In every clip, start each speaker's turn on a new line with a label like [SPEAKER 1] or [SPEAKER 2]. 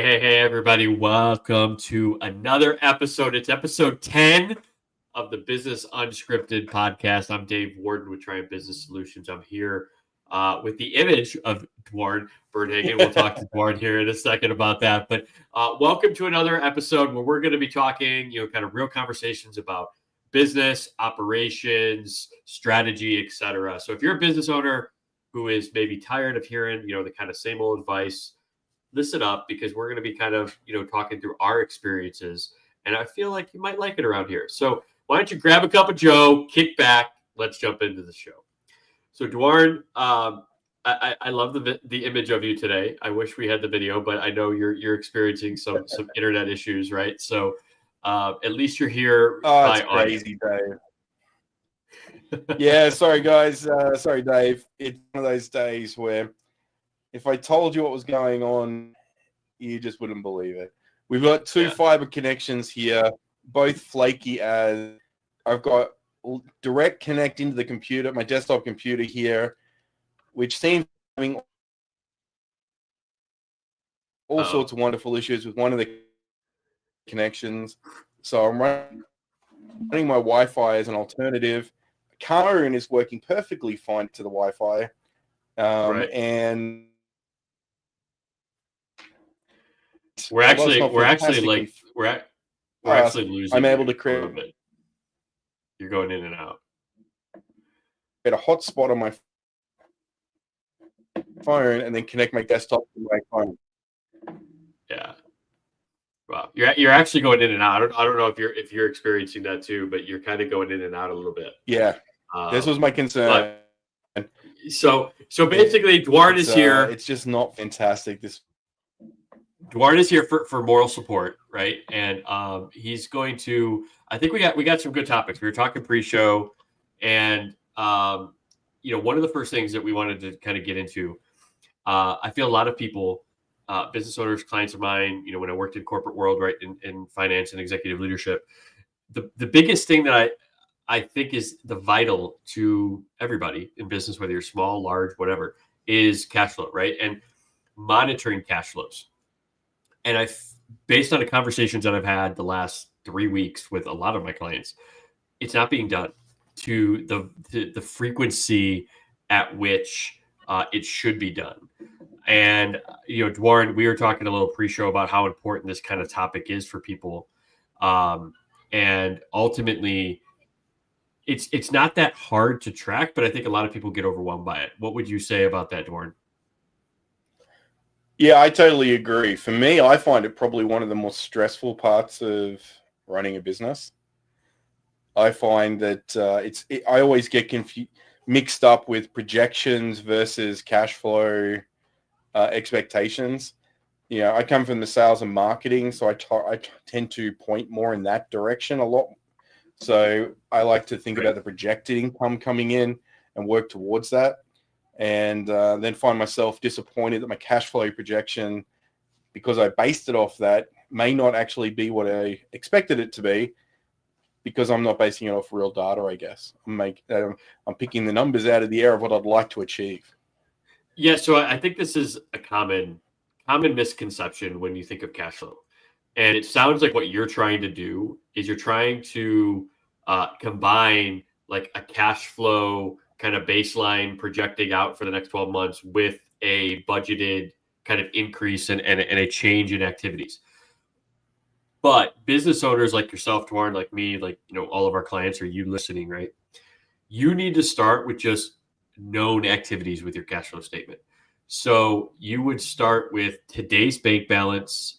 [SPEAKER 1] Hey, everybody. Welcome to another episode. It's episode 10 of the Business Unscripted podcast. I'm Dave Worden with Triumph Business Solutions. I'm here with the image of Duarne, Bernhagen. We'll talk to Duarne here in a second about that. But welcome to another episode where we're going to be talking, kind of real conversations about business, operations, strategy, etc. So if you're a business owner who is maybe tired of hearing, the kind of same old advice, listen up, because we're going to be kind of, talking through our experiences, and I feel like you might like it around here. So why don't you grab a cup of Joe, kick back, let's jump into the show. So Duarne, I love the image of you today. I wish we had the video, but I know you're experiencing some internet issues, right? So at least you're here.
[SPEAKER 2] Oh, it's crazy, Dave. Yeah, sorry guys. Sorry, Dave. It's one of those days where if I told you what was going on, you just wouldn't believe it. We've got two fiber connections here, both flaky as I've got direct connect into the computer, my desktop computer here, which seems having all sorts of wonderful issues with one of the connections. So I'm running my Wi-Fi as an alternative. Karen is working perfectly fine to the Wi-Fi.
[SPEAKER 1] Right.
[SPEAKER 2] And
[SPEAKER 1] we're actually losing.
[SPEAKER 2] I'm able to create.
[SPEAKER 1] You're going in and out.
[SPEAKER 2] Get a hotspot on my phone and then connect my desktop to my phone.
[SPEAKER 1] Yeah. Wow. You're actually going in and out. I don't know if you're experiencing that too, but you're kind of going in and out a little bit.
[SPEAKER 2] Yeah. This was my concern.
[SPEAKER 1] So basically, Duarne is here.
[SPEAKER 2] It's just not fantastic.
[SPEAKER 1] Duarne is here for moral support, right? And he's going to. I think we got some good topics. We were talking pre-show, and one of the first things that we wanted to kind of get into. I feel a lot of people, business owners, clients of mine, when I worked in corporate world, right, in finance and executive leadership, the biggest thing that I think is the vital to everybody in business, whether you're small, large, whatever, is cash flow, right? And monitoring cash flows. And based on the conversations that I've had the last 3 weeks with a lot of my clients, it's not being done to the frequency at which it should be done. And, Duarne, we were talking a little pre-show about how important this kind of topic is for people. And ultimately, it's not that hard to track, but I think a lot of people get overwhelmed by it. What would you say about that, Duarne?
[SPEAKER 2] Yeah, I totally agree. For me, I find it probably one of the most stressful parts of running a business. I find that I always get mixed up with projections versus cash flow expectations. I come from the sales and marketing, so I tend to point more in that direction a lot. So I like to think about the projected income coming in and work towards that. And then find myself disappointed that my cash flow projection, because I based it off that, may not actually be what I expected it to be, because I'm not basing it off real data, I guess. I'm picking the numbers out of the air of what I'd like to achieve.
[SPEAKER 1] Yeah, so I think this is a common misconception when you think of cash flow. And it sounds like what you're trying to do is you're trying to combine like a cash flow kind of baseline projecting out for the next 12 months with a budgeted kind of increase and a change in activities. But business owners like yourself, Duarne, like me, like, all of our clients, or you listening, right? You need to start with just known activities with your cash flow statement. So you would start with today's bank balance,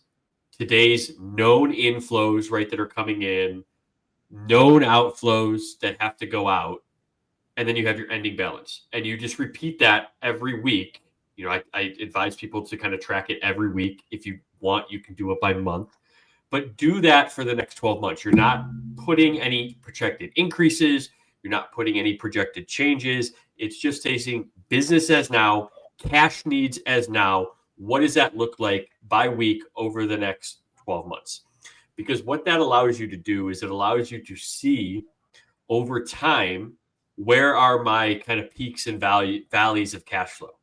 [SPEAKER 1] today's known inflows, right, that are coming in, known outflows that have to go out, and then you have your ending balance. And you just repeat that every week. I advise people to kind of track it every week. If you want, you can do it by month. But do that for the next 12 months. You're not putting any projected increases. You're not putting any projected changes. It's just taking business as now, cash needs as now. What does that look like by week over the next 12 months? Because what that allows you to do is it allows you to see over time, where are my kind of peaks and valleys of cash flow?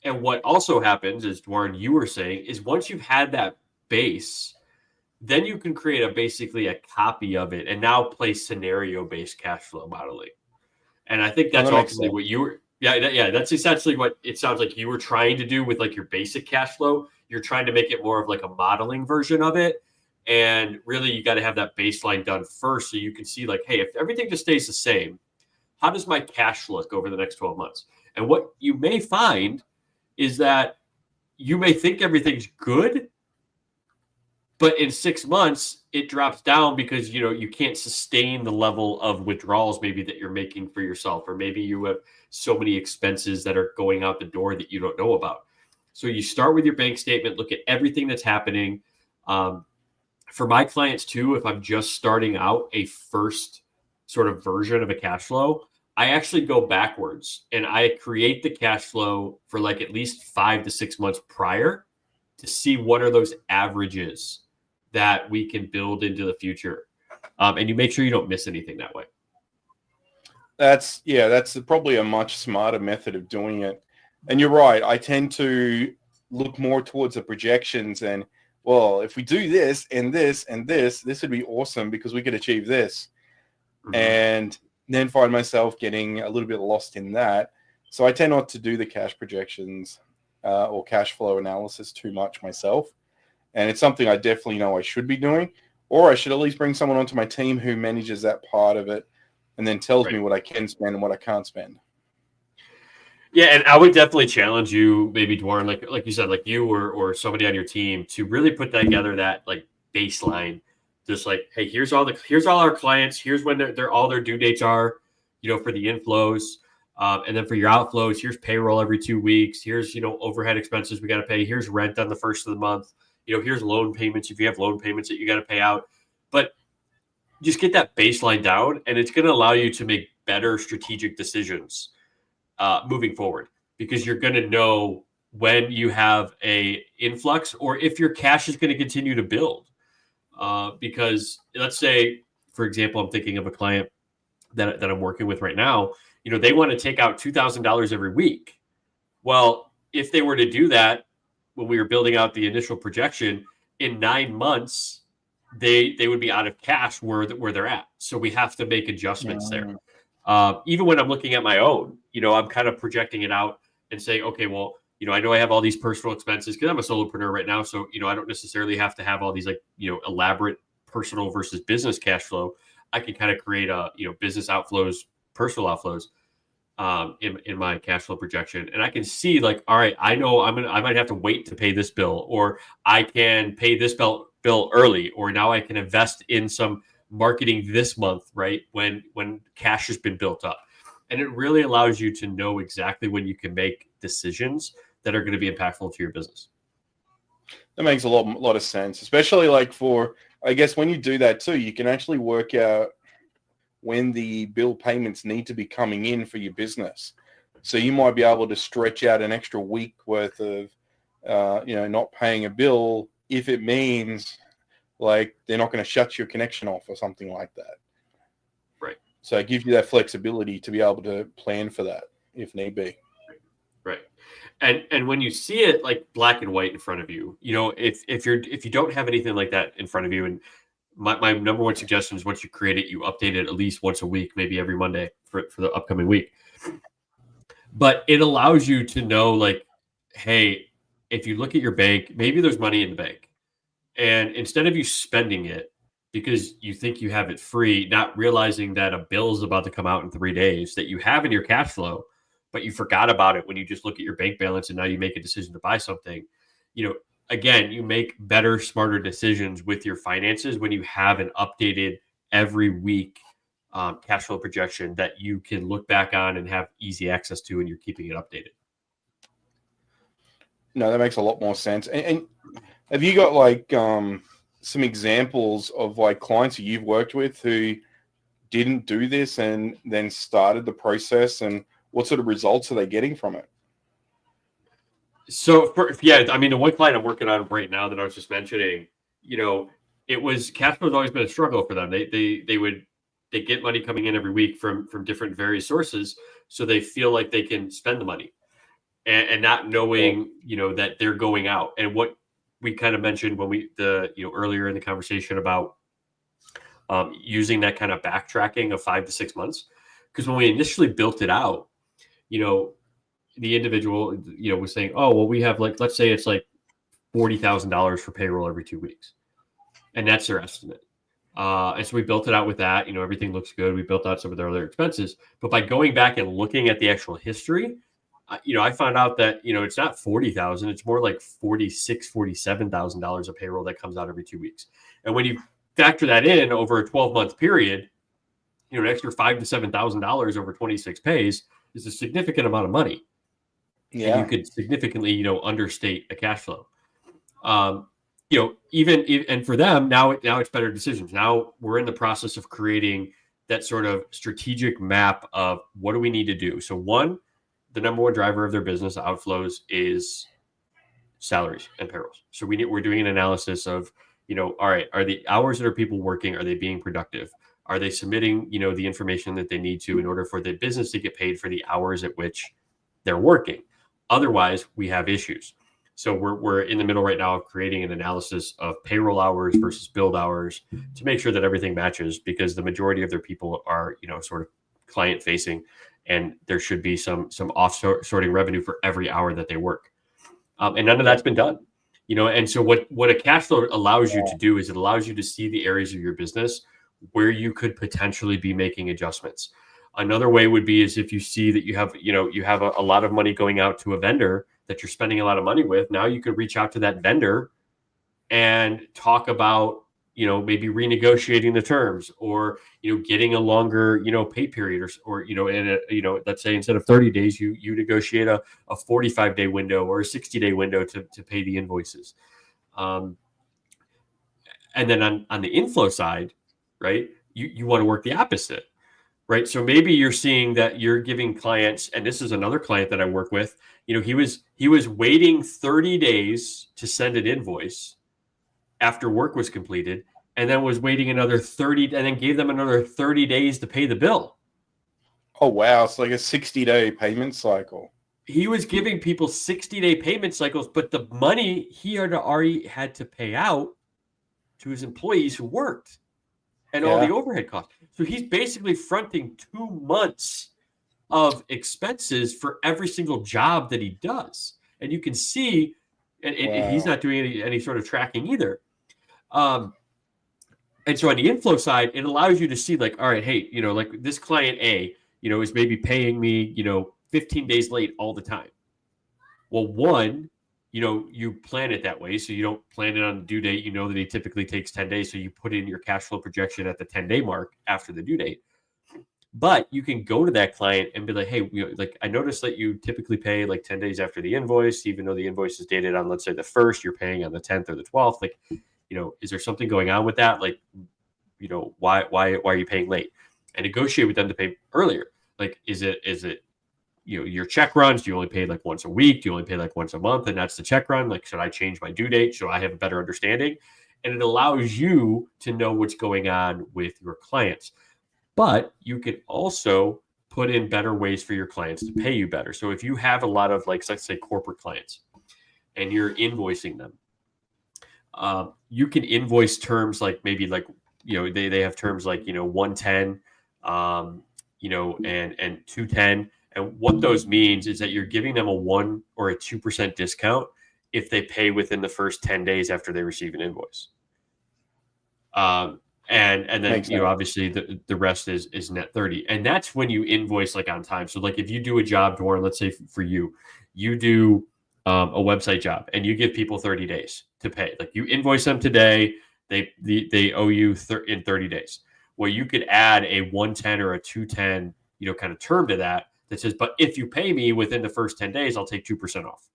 [SPEAKER 1] And what also happens is, Duarne, you were saying, is once you've had that base, then you can create basically a copy of it and now play scenario-based cash flow modeling. And I think that's ultimately what you were, that's essentially what it sounds like you were trying to do with like your basic cash flow. You're trying to make it more of like a modeling version of it. And really, you got to have that baseline done first so you can see like, hey, if everything just stays the same, how does my cash look over the next 12 months? And what you may find is that you may think everything's good, but in 6 months it drops down because you can't sustain the level of withdrawals maybe that you're making for yourself, or maybe you have so many expenses that are going out the door that you don't know about. So you start with your bank statement, look at everything that's happening. For my clients too, if I'm just starting out a first sort of version of a cash flow, I actually go backwards and I create the cash flow for like at least 5 to 6 months prior to see what are those averages that we can build into the future. And you make sure you don't miss anything that way.
[SPEAKER 2] That's probably a much smarter method of doing it. And you're right. I tend to look more towards the projections and, well, if we do this and this and this would be awesome because we could achieve this. Mm-hmm. And then find myself getting a little bit lost in that. So I tend not to do the cash projections or cash flow analysis too much myself. And it's something I definitely know I should be doing, or I should at least bring someone onto my team who manages that part of it and then tells me what I can spend and what I can't spend.
[SPEAKER 1] Yeah, and I would definitely challenge you, maybe Duarne, like you said, like you or somebody on your team, to really put together that like baseline. Just like, hey, here's all our clients. Here's when all their due dates are, for the inflows, and then for your outflows, here's payroll every 2 weeks. Here's overhead expenses we got to pay. Here's rent on the first of the month. Here's loan payments if you have loan payments that you got to pay out. But just get that baseline down, and it's going to allow you to make better strategic decisions moving forward, because you're going to know when you have a influx or if your cash is going to continue to build. Because let's say, for example, I'm thinking of a client that I'm working with right now. They want to take out $2,000 every week. Well, if they were to do that when we were building out the initial projection, in 9 months, they would be out of cash where they're at. So we have to make adjustments there. Even when I'm looking at my own, I'm kind of projecting it out and saying, okay, well, I know I have all these personal expenses because I'm a solopreneur right now. So, I don't necessarily have to have all these elaborate personal versus business cash flow. I can kind of create a, business outflows, personal outflows in my cash flow projection. And I can see like, all right, I know I might have to wait to pay this bill, or I can pay this bill early, or now I can invest in some marketing this month, right? When cash has been built up. And it really allows you to know exactly when you can make decisions that are going to be impactful to your business.
[SPEAKER 2] That makes a lot of sense, especially like for, I guess when you do that too, you can actually work out when the bill payments need to be coming in for your business. So you might be able to stretch out an extra week worth of, not paying a bill if it means like they're not going to shut your connection off or something like that.
[SPEAKER 1] Right.
[SPEAKER 2] So it gives you that flexibility to be able to plan for that if need be.
[SPEAKER 1] Right. And when you see it like black and white in front of you, if you don't have anything like that in front of you, and my number one suggestion is once you create it, you update it at least once a week, maybe every Monday for the upcoming week. But it allows you to know like, hey, if you look at your bank, maybe there's money in the bank. And instead of you spending it because you think you have it free, not realizing that a bill is about to come out in 3 days that you have in your cash flow, but you forgot about it when you just look at your bank balance and now you make a decision to buy something, again, you make better, smarter decisions with your finances when you have an updated every week cash flow projection that you can look back on and have easy access to, and you're keeping it updated.
[SPEAKER 2] No, that makes a lot more sense. And have you got like some examples of like clients that you've worked with who didn't do this and then started the process, and what sort of results are they getting from it?
[SPEAKER 1] So the one client I'm working on right now that I was just mentioning, it was cash flow has always been a struggle for them. They get money coming in every week from different various sources, so they feel like they can spend the money. and not knowing, that they're going out. And what we kind of mentioned when earlier in the conversation about using that kind of backtracking of 5 to 6 months, because when we initially built it out, the individual, was saying, oh, well, we have let's say it's like $40,000 for payroll every 2 weeks. And that's their estimate. And so we built it out with that, everything looks good. We built out some of their other expenses, but by going back and looking at the actual history, I found out that, it's not 40,000, it's more like $47,000 of payroll that comes out every 2 weeks. And when you factor that in over a 12-month period, an extra $5,000 to $7,000 over 26 pays is a significant amount of money. Yeah. And you could significantly, understate a cash flow. And for them now it's better decisions. Now we're in the process of creating that sort of strategic map of what do we need to do. So the number one driver of their business outflows is salaries and payrolls. So we're doing an analysis of, all right, are the hours that are people working, are they being productive? Are they submitting, the information that they need to in order for the business to get paid for the hours at which they're working? Otherwise, we have issues. So we're in the middle right now of creating an analysis of payroll hours versus billed hours to make sure that everything matches, because the majority of their people are, sort of client facing, and there should be some off-sorting revenue for every hour that they work. And none of that's been done, and so what a cash flow allows you to do is it allows you to see the areas of your business where you could potentially be making adjustments. Another way would be is if you see that you have a lot of money going out to a vendor that you're spending a lot of money with. Now you could reach out to that vendor and talk about, maybe renegotiating the terms, or, getting a longer, pay period, or let's say instead of 30 days, you negotiate a 45-day window or a 60-day window to pay the invoices. And then on the inflow side, right, you want to work the opposite. Right. So maybe you're seeing that you're giving clients, and this is another client that I work with, he was waiting 30 days to send an invoice after work was completed, and then was waiting another 30, and then gave them another 30 days to pay the bill.
[SPEAKER 2] Oh, wow. It's like a 60-day payment cycle.
[SPEAKER 1] He was giving people 60-day payment cycles, but the money he had already had to pay out to his employees who worked. And all the overhead costs. So he's basically fronting 2 months of expenses for every single job that he does. And you can see, and he's not doing any sort of tracking either. And so on the inflow side, it allows you to see like, all right, hey, like this client A, is maybe paying me, 15 days late all the time. Well, one, you plan it that way. So you don't plan it on the due date. That he typically takes 10 days. So you put in your cash flow projection at the 10-day mark after the due date. But you can go to that client and be like, hey, I noticed that you typically pay like 10 days after the invoice, even though the invoice is dated on, let's say, the 1st, you're paying on the 10th or the 12th. Like, is there something going on with that? Like, why are you paying late? And negotiate with them to pay earlier. Like, is it your check runs, do you only pay like once a week? Do you only pay like once a month? And that's the check run. Like, should I change my due date? Should I have a better understanding? And it allows you to know what's going on with your clients. But you can also put in better ways for your clients to pay you better. So if you have a lot of, like, let's say corporate clients and you're invoicing them, you can invoice terms like maybe like, they have terms like, 110, and 210. And what those means is that you're giving them a 1 or a 2% discount if they pay within the first 10 days after they receive an invoice. And then, obviously the rest is net 30. And that's when you invoice like on time. So like if you do a job, Duarne, let's say for you do a website job and you give people 30 days to pay. Like you invoice them today, they owe you in 30 days. Well, you could add a 110 or a 210, kind of term to that says, but if you pay me within the first 10 days, I'll take 2% off,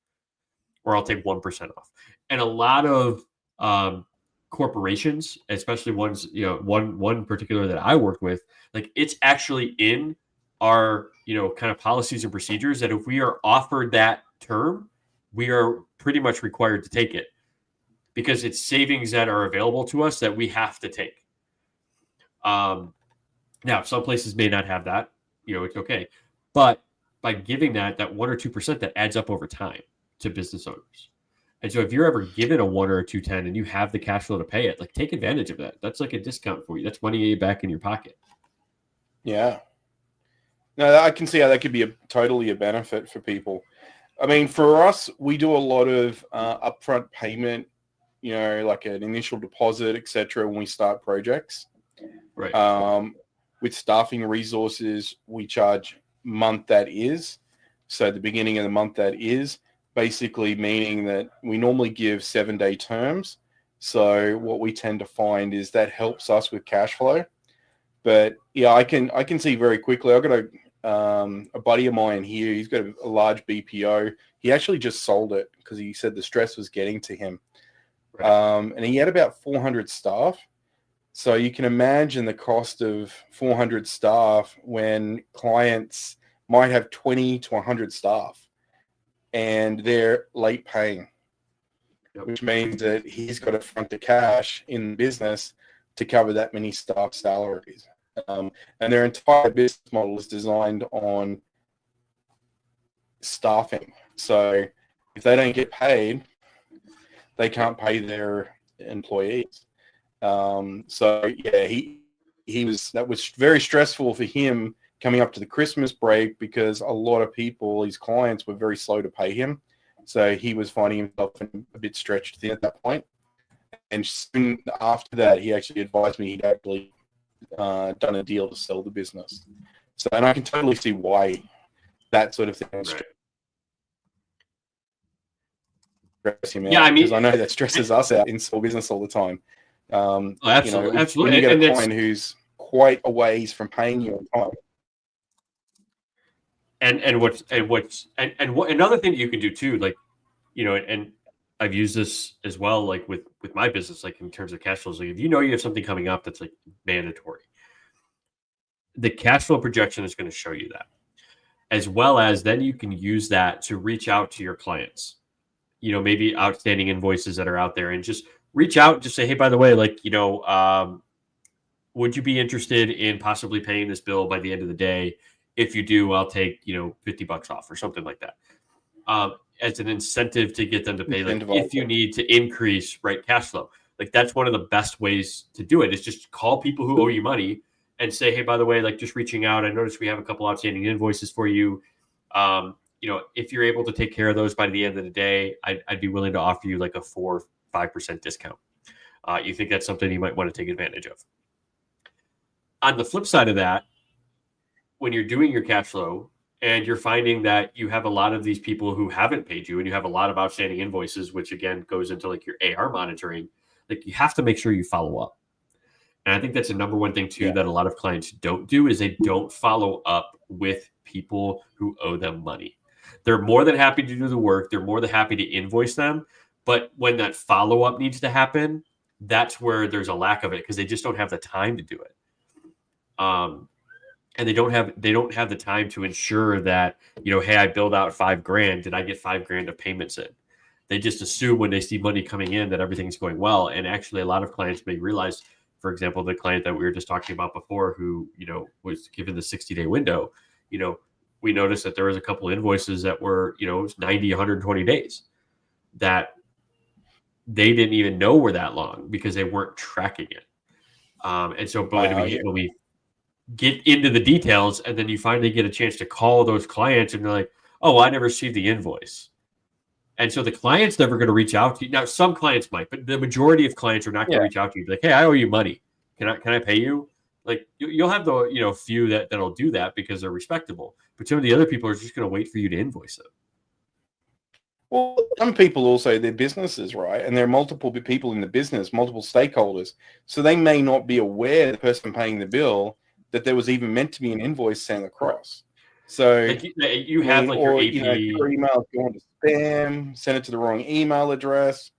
[SPEAKER 1] or I'll take 1% off. And a lot of corporations, especially ones, one particular that I worked with, like it's actually in our, kind of policies and procedures that if we are offered that term, we are pretty much required to take it because it's savings that are available to us that we have to take. Now, some places may not have that, it's okay. But by giving that 1 or 2% that adds up over time to business owners. And so if you're ever given a 1 or a 210 and you have the cash flow to pay it, like take advantage of that. That's like a discount for you. That's money back in your pocket.
[SPEAKER 2] Yeah. No, I can see how that could be totally a benefit for people. I mean, for us, we do a lot of upfront payment, like an initial deposit, etc. when we start projects.
[SPEAKER 1] Right.
[SPEAKER 2] With staffing resources, we charge month that is. So the beginning of the month that is, basically meaning that we normally give 7-day terms. So what we tend to find is that helps us with cash flow. But yeah, I can see very quickly. I've got a buddy of mine here. He's got a large BPO. He actually just sold it because he said the stress was getting to him. Right. And he had about 400 staff. So you can imagine the cost of 400 staff when clients might have 20 to 100 staff and they're late paying, which means that he's got to front the cash in the business to cover that many staff salaries. And their entire business model is designed on staffing. So if they don't get paid, they can't pay their employees. So yeah, that was very stressful for him coming up to the Christmas break because a lot of people, his clients, were very slow to pay him. So he was finding himself a bit stretched thin at that point. And soon after that, he actually advised me he'd actually done a deal to sell the business. So, and I can totally see why that sort of thing is stressing him out. Because I know that stresses us out in small business all the time.
[SPEAKER 1] Absolutely.
[SPEAKER 2] When you get a client who's quite a ways from paying you on time.
[SPEAKER 1] And another thing that you can do too, like, and I've used this as well, like with my business, like in terms of cash flows, like if you have something coming up that's like mandatory, the cash flow projection is going to show you that, as well as then you can use that to reach out to your clients, maybe outstanding invoices that are out there, and just reach out and just say, hey, by the way, like, would you be interested in possibly paying this bill by the end of the day? If you do, I'll take, $50 off or something like that. As an incentive to get them to pay, like if you need to increase cash flow. Like that's one of the best ways to do it, is just call people who owe you money and say, hey, by the way, like just reaching out, I noticed we have a couple outstanding invoices for you. If you're able to take care of those by the end of the day, I'd be willing to offer you like a 4 or 5% discount. You think that's something you might want to take advantage of. On the flip side of that, when you're doing your cash flow and you're finding that you have a lot of these people who haven't paid you and you have a lot of outstanding invoices, which again goes into like your AR monitoring, like you have to make sure you follow up. And I think that's the number one thing too, that a lot of clients don't do, is they don't follow up with people who owe them money. They're more than happy to do the work. They're more than happy to invoice them. But when that follow-up needs to happen, that's where there's a lack of it, because they just don't have the time to do it. And they don't have the time to ensure that, hey, I billed out $5,000. Did I get $5,000 of payments in? They just assume when they see money coming in that everything's going well. And actually a lot of clients may realize, for example, the client that we were just talking about before who, was given the 60-day window, we noticed that there was a couple invoices that were, 90, 120 days that they didn't even know were that long because they weren't tracking it. And so when we get into the details, and then you finally get a chance to call those clients and they're like, oh, I never received the invoice. And so the client's never going to reach out to you. Now, some clients might, but the majority of clients are not going to reach out to you. Be like, hey, I owe you money. Can I pay you? Like you'll have the, few that'll do that because they're respectable. But some of the other people are just going to wait for you to invoice them.
[SPEAKER 2] Well, some people also, they're businesses, right? And there are multiple people in the business, multiple stakeholders. So they may not be aware, the person paying the bill, that there was even meant to be an invoice sent across. So
[SPEAKER 1] you have like your AP.
[SPEAKER 2] Your email going to spam, send it to the wrong email address.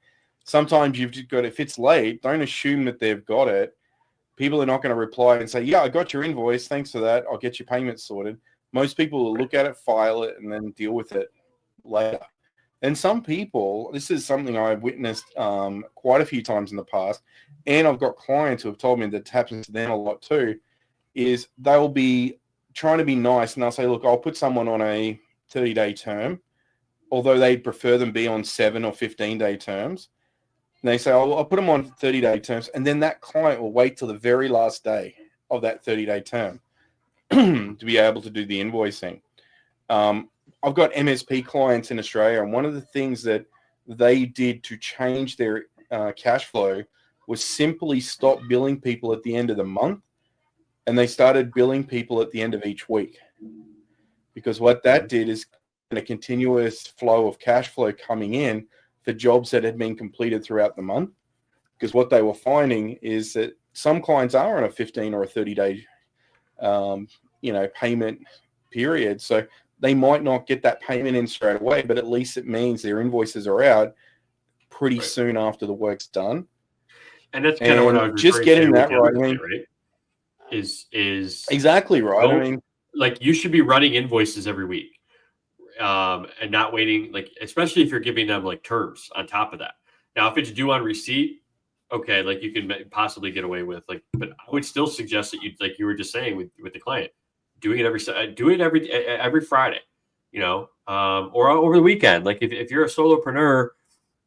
[SPEAKER 2] Sometimes you've just got, if it's late, don't assume that they've got it. People are not going to reply and say, yeah, I got your invoice. Thanks for that. I'll get your payment sorted. Most people will look at it, file it, and then deal with it later. And some people, this is something I've witnessed quite a few times in the past, and I've got clients who have told me that happens to them a lot too, is they'll be trying to be nice, and they'll say, look, I'll put someone on a 30-day term, although they'd prefer them be on 7 or 15-day terms. And they say, I'll put them on 30-day terms, and then that client will wait till the very last day of that 30-day term to be able to do the invoicing. I've got MSP clients in Australia, and one of the things that they did to change their cash flow was simply stop billing people at the end of the month, and they started billing people at the end of each week. Because what that did is a continuous flow of cash flow coming in for jobs that had been completed throughout the month. Because what they were finding is that some clients are on a 15 or a 30-day payment period. So they might not get that payment in straight away, but at least it means their invoices are out pretty soon after the work's done.
[SPEAKER 1] And that's kind of what I was
[SPEAKER 2] just getting that right.
[SPEAKER 1] Right? Is
[SPEAKER 2] exactly right. I mean,
[SPEAKER 1] like, you should be running invoices every week, and not waiting. Like, especially if you're giving them like terms on top of that. Now, if it's due on receipt, okay, like you can possibly get away with like, but I would still suggest that you, like you were just saying with the client, doing it every Friday, or over the weekend. Like if you're a solopreneur,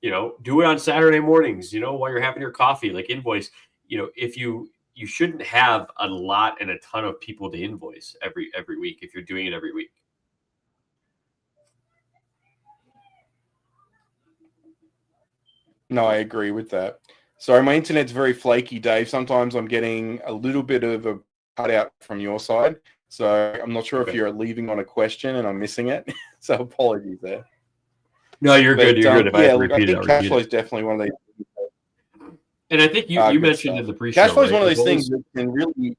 [SPEAKER 1] do it on Saturday mornings, while you're having your coffee, like invoice, if you shouldn't have a lot and a ton of people to invoice every week if you're doing it every week.
[SPEAKER 2] No, I agree with that. Sorry, my internet's very flaky, Dave. Sometimes I'm getting a little bit of a cutout from your side. So I'm not sure if you're leaving on a question and I'm missing it. So apologies there.
[SPEAKER 1] No, you're good. You're good. If
[SPEAKER 2] I think cash flow is definitely one of those.
[SPEAKER 1] And I think you mentioned in the pre-show,
[SPEAKER 2] cash flow is one of those things that can really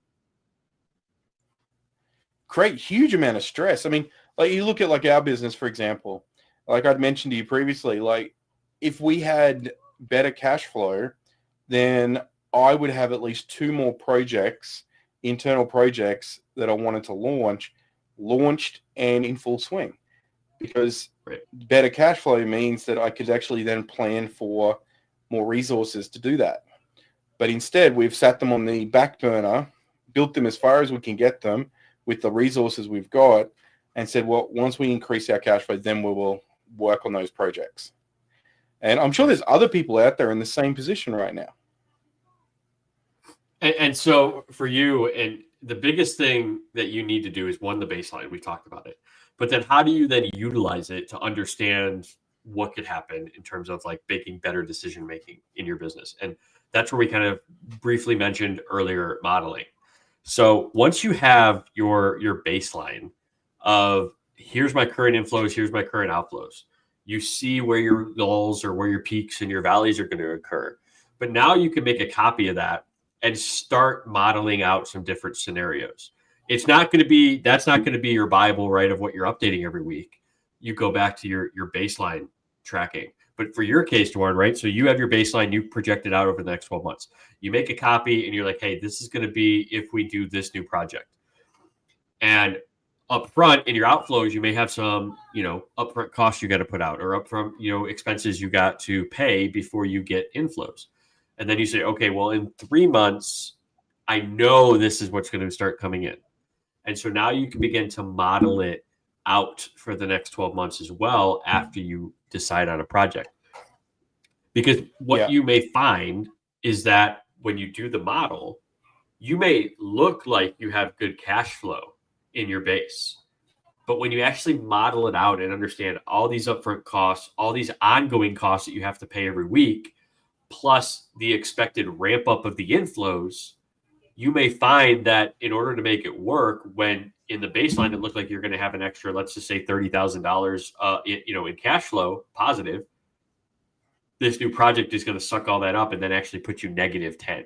[SPEAKER 2] create huge amount of stress. I mean, like you look at like our business, for example, like I'd mentioned to you previously, like if we had better cash flow, then I would have at least 2 more projects, internal projects that I wanted to launched and in full swing. Because better cash flow means that I could actually then plan for more resources to do that. But instead, we've sat them on the back burner, built them as far as we can get them with the resources we've got, and said, well, once we increase our cash flow, then we will work on those projects. And I'm sure there's other people out there in the same position right now.
[SPEAKER 1] And so for you, and the biggest thing that you need to do is, one, the baseline. We talked about it. But then how do you then utilize it to understand what could happen in terms of like making better decision making in your business? And that's where we kind of briefly mentioned earlier modeling. So once you have your baseline of here's my current inflows, here's my current outflows, you see where your lulls or where your peaks and your valleys are going to occur. But now you can make a copy of that and start modeling out some different scenarios. That's not going to be your Bible, right, of what you're updating every week. You go back to your baseline tracking. But for your case, Duarne, right, so you have your baseline, you project it out over the next 12 months. You make a copy and you're like, hey, this is going to be if we do this new project. And up front in your outflows, you may have some, upfront costs you got to put out, or upfront, expenses you got to pay before you get inflows. And then you say, okay, well, in 3 months, I know this is what's going to start coming in. And so now you can begin to model it out for the next 12 months as well after you decide on a project. Because what you may find is that when you do the model, you may look like you have good cash flow in your base. But when you actually model it out and understand all these upfront costs, all these ongoing costs that you have to pay every week, plus the expected ramp up of the inflows, you may find that in order to make it work, when in the baseline it looked like you're going to have an extra, let's just say $30,000, in cash flow positive, this new project is going to suck all that up and then actually put you negative 10.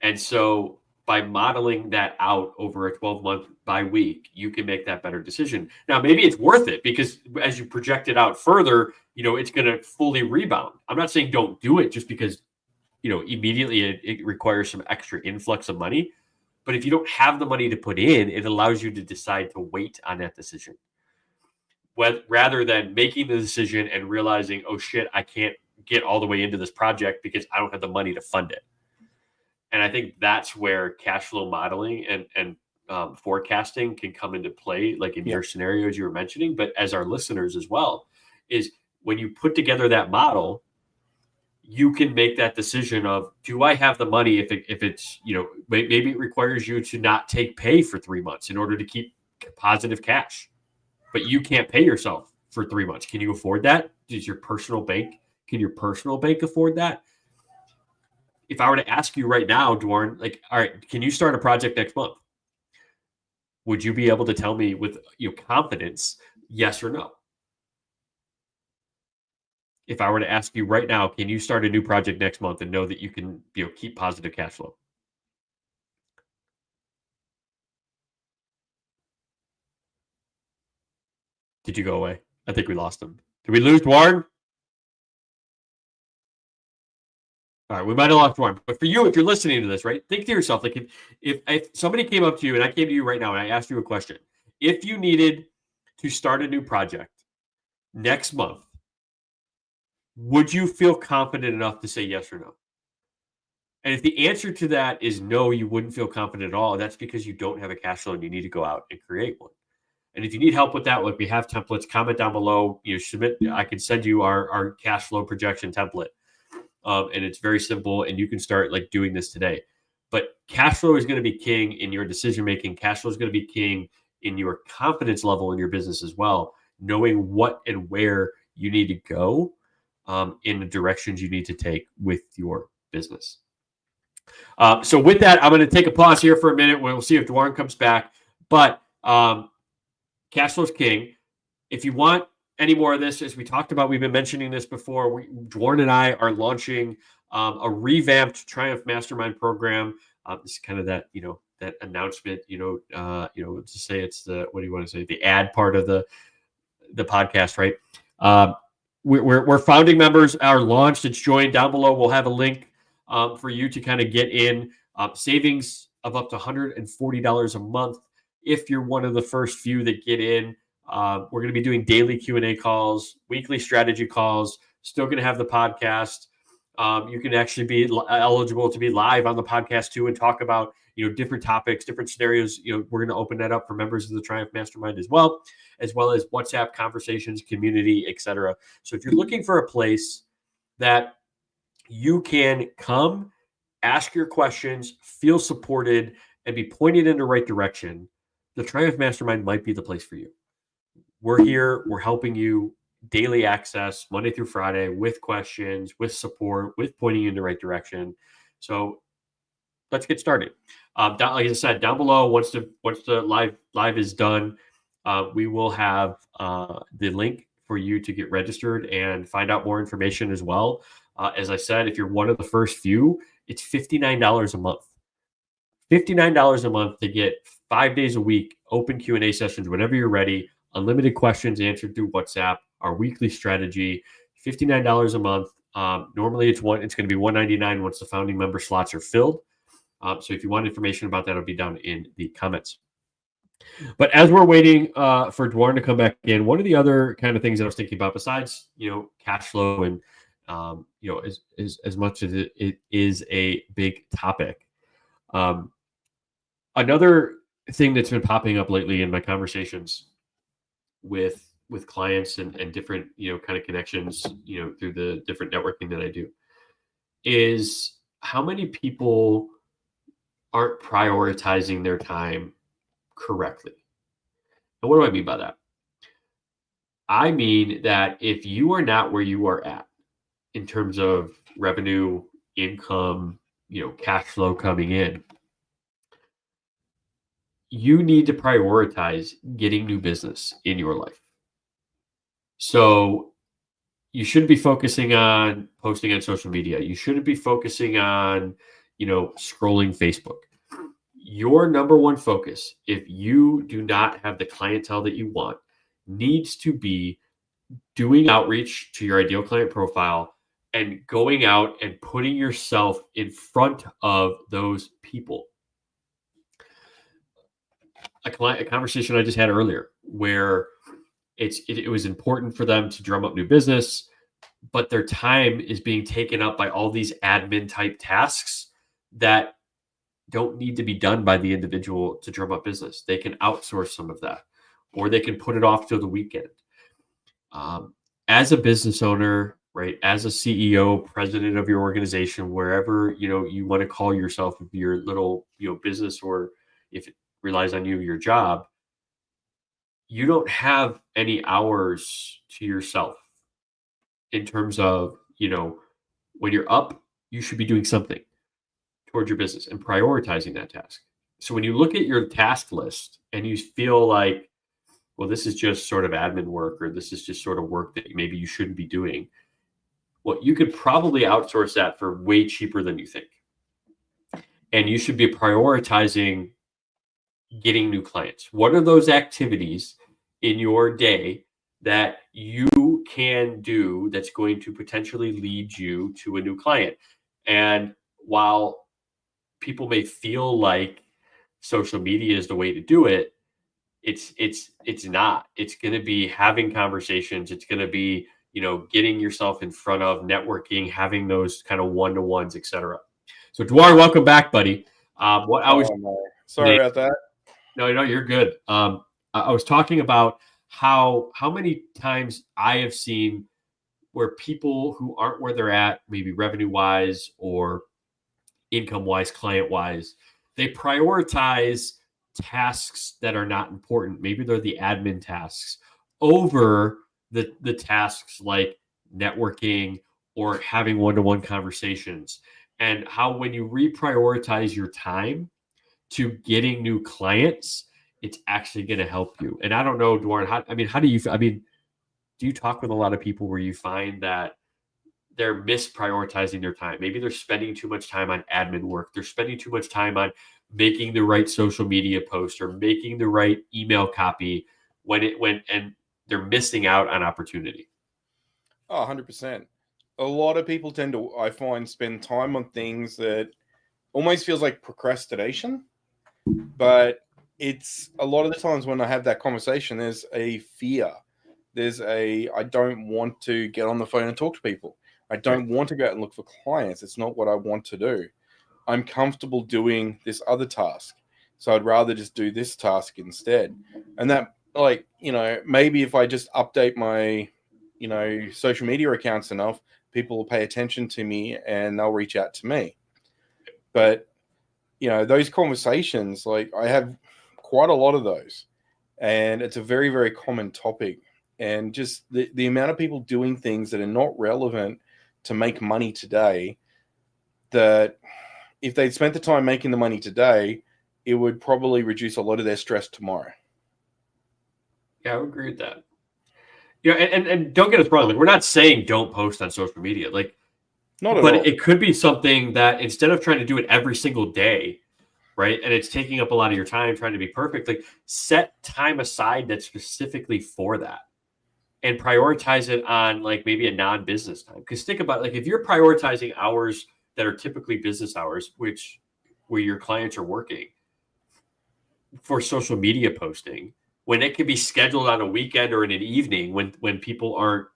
[SPEAKER 1] And so by modeling that out over a 12-month by week, you can make that better decision. Now, maybe it's worth it because as you project it out further, it's going to fully rebound. I'm not saying don't do it just because, immediately it requires some extra influx of money. But if you don't have the money to put in, it allows you to decide to wait on that decision. Rather than making the decision and realizing, oh shit, I can't get all the way into this project because I don't have the money to fund it. And I think that's where cash flow modeling and forecasting can come into play, like in
[SPEAKER 2] Yeah.
[SPEAKER 1] your scenarios you were mentioning, but as our listeners as well, is when you put together that model, you can make that decision of, do I have the money if it's, maybe it requires you to not take pay for 3 months in order to keep positive cash, but you can't pay yourself for 3 months. Can you afford that? Can your personal bank afford that? If I were to ask you right now, Duarne, like, all right, can you start a project next month? Would you be able to tell me with confidence, yes or no? If I were to ask you right now, can you start a new project next month and know that you can keep positive cash flow? Did you go away? I think we lost him. Did we lose Duarne? All right, we might have lost Duarne. But for you, if you're listening to this, right, think to yourself, like if somebody came up to you and I came to you right now and I asked you a question, if you needed to start a new project next month, would you feel confident enough to say yes or no? And if the answer to that is no, you wouldn't feel confident at all, that's because you don't have a cash flow and you need to go out and create one. And if you need help with that, like we have templates, comment down below. Submit. I can send you our cash flow projection template, and it's very simple. And you can start like doing this today. But cash flow is going to be king in your decision making. Cash flow is going to be king in your confidence level in your business as well. Knowing what and where you need to go in the directions you need to take with your business. So with that, I'm going to take a pause here for a minute. We'll see if Duarne comes back. But cash flow is king. If you want any more of this, as we talked about, we've been mentioning this before. Worden and I are launching a revamped Triumph Mastermind program. This is kind of that that announcement. To say it's the, what do you want to say? The ad part of the podcast, right? We're founding members are launched. It's joined down below. We'll have a link for you to kind of get in savings of up to $140 a month. If you're one of the first few that get in, we're going to be doing daily Q&A calls, weekly strategy calls, still going to have the podcast. You can actually be eligible to be live on the podcast too and talk about, different topics, different scenarios. We're going to open that up for members of the Triumph Mastermind as well as WhatsApp conversations, community, etc. So if you're looking for a place that you can come, ask your questions, feel supported, and be pointed in the right direction, the Triumph Mastermind might be the place for you. We're here. We're helping you. Daily access, Monday through Friday, with questions, with support, with pointing you in the right direction. So let's get started. Like I said, down below, once the live is done, we will have the link for you to get registered and find out more information as well. As I said, if you're one of the first few, it's $59 a month. $59 a month to get 5 days a week, open Q&A sessions whenever you're ready, unlimited questions answered through WhatsApp, our weekly strategy, $59 a month. Normally it's going to be $199 once the founding member slots are filled. So if you want information about that, it'll be down in the comments. But as we're waiting for Duarne to come back in, one of the other kind of things that I was thinking about, besides cash flow and as much as it is a big topic, another thing that's been popping up lately in my conversations with clients and different kind of connections through the different networking that I do is how many people aren't prioritizing their time correctly. And what do I mean by that? I mean that if you are not where you are at in terms of revenue, income, cash flow coming in, you need to prioritize getting new business in your life. So you shouldn't be focusing on posting on social media. You shouldn't be focusing on, scrolling Facebook. Your number one focus, if you do not have the clientele that you want, needs to be doing outreach to your ideal client profile and going out and putting yourself in front of those people. A conversation I just had earlier where it was important for them to drum up new business, but their time is being taken up by all these admin type tasks that don't need to be done by the individual to drum up business. They can outsource some of that, or they can put it off till the weekend. As a business owner, right, as a CEO, president of your organization, wherever you want to call yourself, your little business, or if it relies on you, your job, you don't have any hours to yourself in terms of when you're up, you should be doing something towards your business and prioritizing that task. So when you look at your task list and you feel like, well, this is just sort of admin work, or this is just sort of work that maybe you shouldn't be doing, well, you could probably outsource that for way cheaper than you think. And you should be prioritizing getting new clients. What are those activities in your day that you can do that's going to potentially lead you to a new client? And while people may feel like social media is the way to do it, it's not. It's going to be having conversations. It's going to be getting yourself in front of, networking, having those kind of one-to-ones, etc. So Duarne, welcome back, buddy. What I was
[SPEAKER 2] sorry about that.
[SPEAKER 1] No, you're good. I was talking about how many times I have seen where people who aren't where they're at, maybe revenue wise or income wise, client wise, they prioritize tasks that are not important. Maybe they're the admin tasks over the tasks like networking or having one-to-one conversations. And how when you reprioritize your time to getting new clients, it's actually going to help you. And I don't know, Duarne, how do you, do you talk with a lot of people where you find that they're misprioritizing their time? Maybe they're spending too much time on admin work. They're spending too much time on making the right social media post or making the right email copy and they're missing out on opportunity.
[SPEAKER 2] Oh, 100%. A lot of people tend to, I find, spend time on things that almost feels like procrastination. But it's a lot of the times when I have that conversation, there's a fear. I don't want to get on the phone and talk to people. I don't want to go out and look for clients. It's not what I want to do. I'm comfortable doing this other task. So I'd rather just do this task instead. And that, maybe if I just update my, social media accounts enough, people will pay attention to me and they'll reach out to me. But, those conversations, I have quite a lot of those. And it's a very, very common topic. And just the amount of people doing things that are not relevant to make money today, that if they'd spent the time making the money today, it would probably reduce a lot of their stress tomorrow.
[SPEAKER 1] Yeah, I would agree with that. And don't get us wrong. We're not saying don't post on social media.
[SPEAKER 2] Not at all.
[SPEAKER 1] But it could be something that instead of trying to do it every single day, right? And it's taking up a lot of your time trying to be perfect. Set time aside that's specifically for that. And prioritize it on maybe a non-business time. Because think about if you're prioritizing hours that are typically business hours, where your clients are working, for social media posting, when it can be scheduled on a weekend or in an evening when people aren't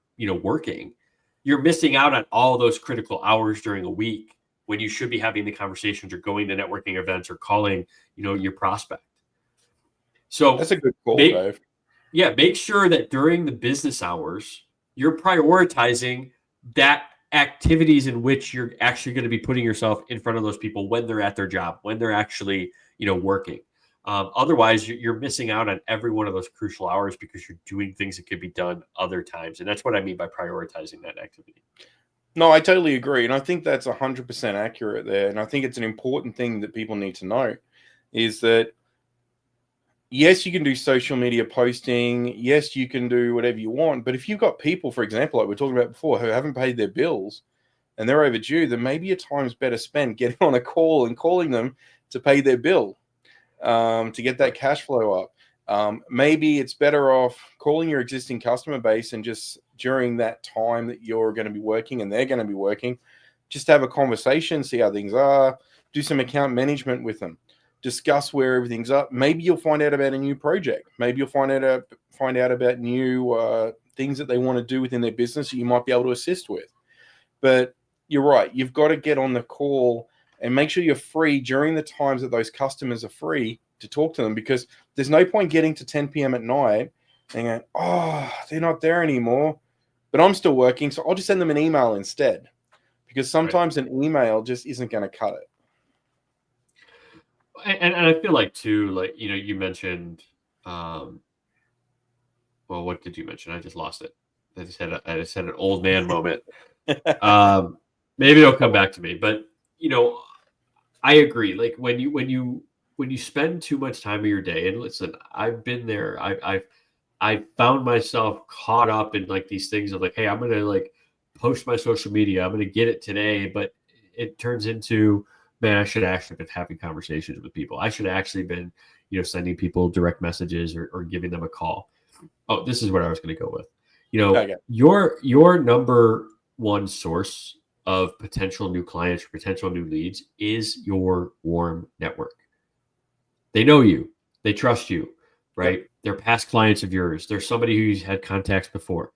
[SPEAKER 1] working, you're missing out on all those critical hours during a week when you should be having the conversations or going to networking events or calling your prospect. So
[SPEAKER 2] that's a good call, Dave.
[SPEAKER 1] Yeah, make sure that during the business hours, you're prioritizing that activities in which you're actually going to be putting yourself in front of those people when they're at their job, when they're actually, working. Otherwise, you're missing out on every one of those crucial hours because you're doing things that could be done other times. And that's what I mean by prioritizing that activity.
[SPEAKER 2] No, I totally agree. And I think that's 100% accurate there. And I think it's an important thing that people need to know is that, yes, you can do social media posting. Yes, you can do whatever you want. But if you've got people, for example, like we were talking about before, who haven't paid their bills and they're overdue, then maybe your time's better spent getting on a call and calling them to pay their bill, to get that cash flow up. Maybe it's better off calling your existing customer base and just during that time that you're going to be working and they're going to be working, just have a conversation, see how things are, do some account management with them. Discuss where everything's up. Maybe you'll find out about a new project. Maybe you'll find out about new things that they want to do within their business that you might be able to assist with. But you're right. You've got to get on the call and make sure you're free during the times that those customers are free to talk to them, because there's no point getting to 10 p.m. at night and going, oh, they're not there anymore, but I'm still working, so I'll just send them an email instead, because sometimes an email just isn't going to cut it.
[SPEAKER 1] And I feel like too, like, you know, you mentioned, well, what did you mention? I just lost it. I just had an old man moment. Maybe it'll come back to me, but you know, I agree. Like when you spend too much time of your day, and listen, I've been there. I found myself caught up in like these things of like, hey, I'm gonna like post my social media. I'm gonna get it today, but it turns into, man, I should actually been having conversations with people. I should actually been, you know, sending people direct messages or giving them a call. Oh, this is what I was going to go with. You know,
[SPEAKER 2] Okay.
[SPEAKER 1] your number one source of potential new clients, potential new leads is your warm network. They know you, they trust you, right? Yep. They're past clients of yours. They're somebody who's had contacts before.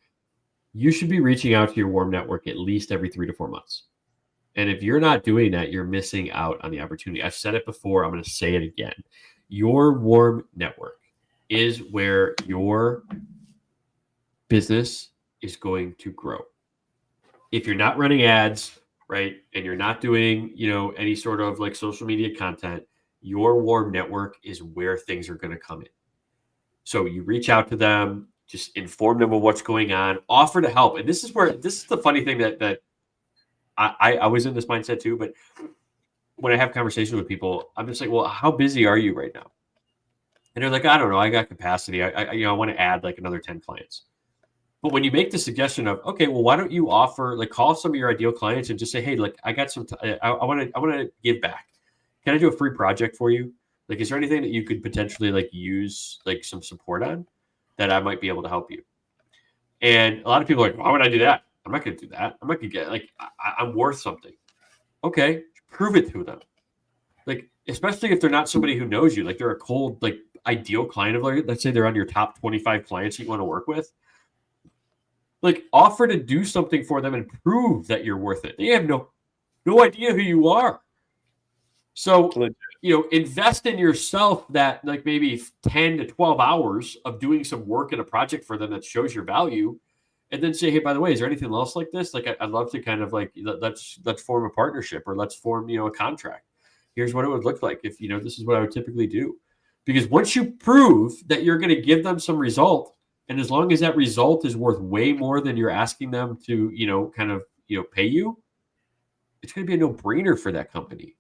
[SPEAKER 1] You should be reaching out to your warm network at least every 3 to 4 months. And if you're not doing that, you're missing out on the opportunity. I've said it before. I'm going to say it again. Your warm network is where your business is going to grow. If you're not running ads, right, and you're not doing, you know, any sort of like social media content, your warm network is where things are going to come in. So you reach out to them, just inform them of what's going on, offer to help. And this is the funny thing that I was in this mindset too, but when I have conversations with people, I'm just like, well, how busy are you right now? And they're like, I don't know, I got capacity. I want to add like another 10 clients. But when you make the suggestion of, okay, well, why don't you offer, like, call some of your ideal clients and just say, hey, like, I got some, I want to give back. Can I do a free project for you? Like, is there anything that you could potentially like use like some support on that I might be able to help you? And a lot of people are like, why would I do that? I'm not going to do that. I'm not going to get like, I'm worth something. Okay, prove it to them. Like, especially if they're not somebody who knows you, like they're a cold, like ideal client of like, let's say they're on your top 25 clients you want to work with. Like, offer to do something for them and prove that you're worth it. They have no idea who you are. So, you know, invest in yourself that like maybe 10 to 12 hours of doing some work in a project for them that shows your value. And then say, hey, by the way, is there anything else like this? Like, I'd love to kind of like, let's form a partnership, or let's form, you know, a contract. Here's what it would look like if, you know, this is what I would typically do. Because once you prove that you're going to give them some result, and as long as that result is worth way more than you're asking them to, you know, kind of, you know, pay you, it's going to be a no-brainer for that company.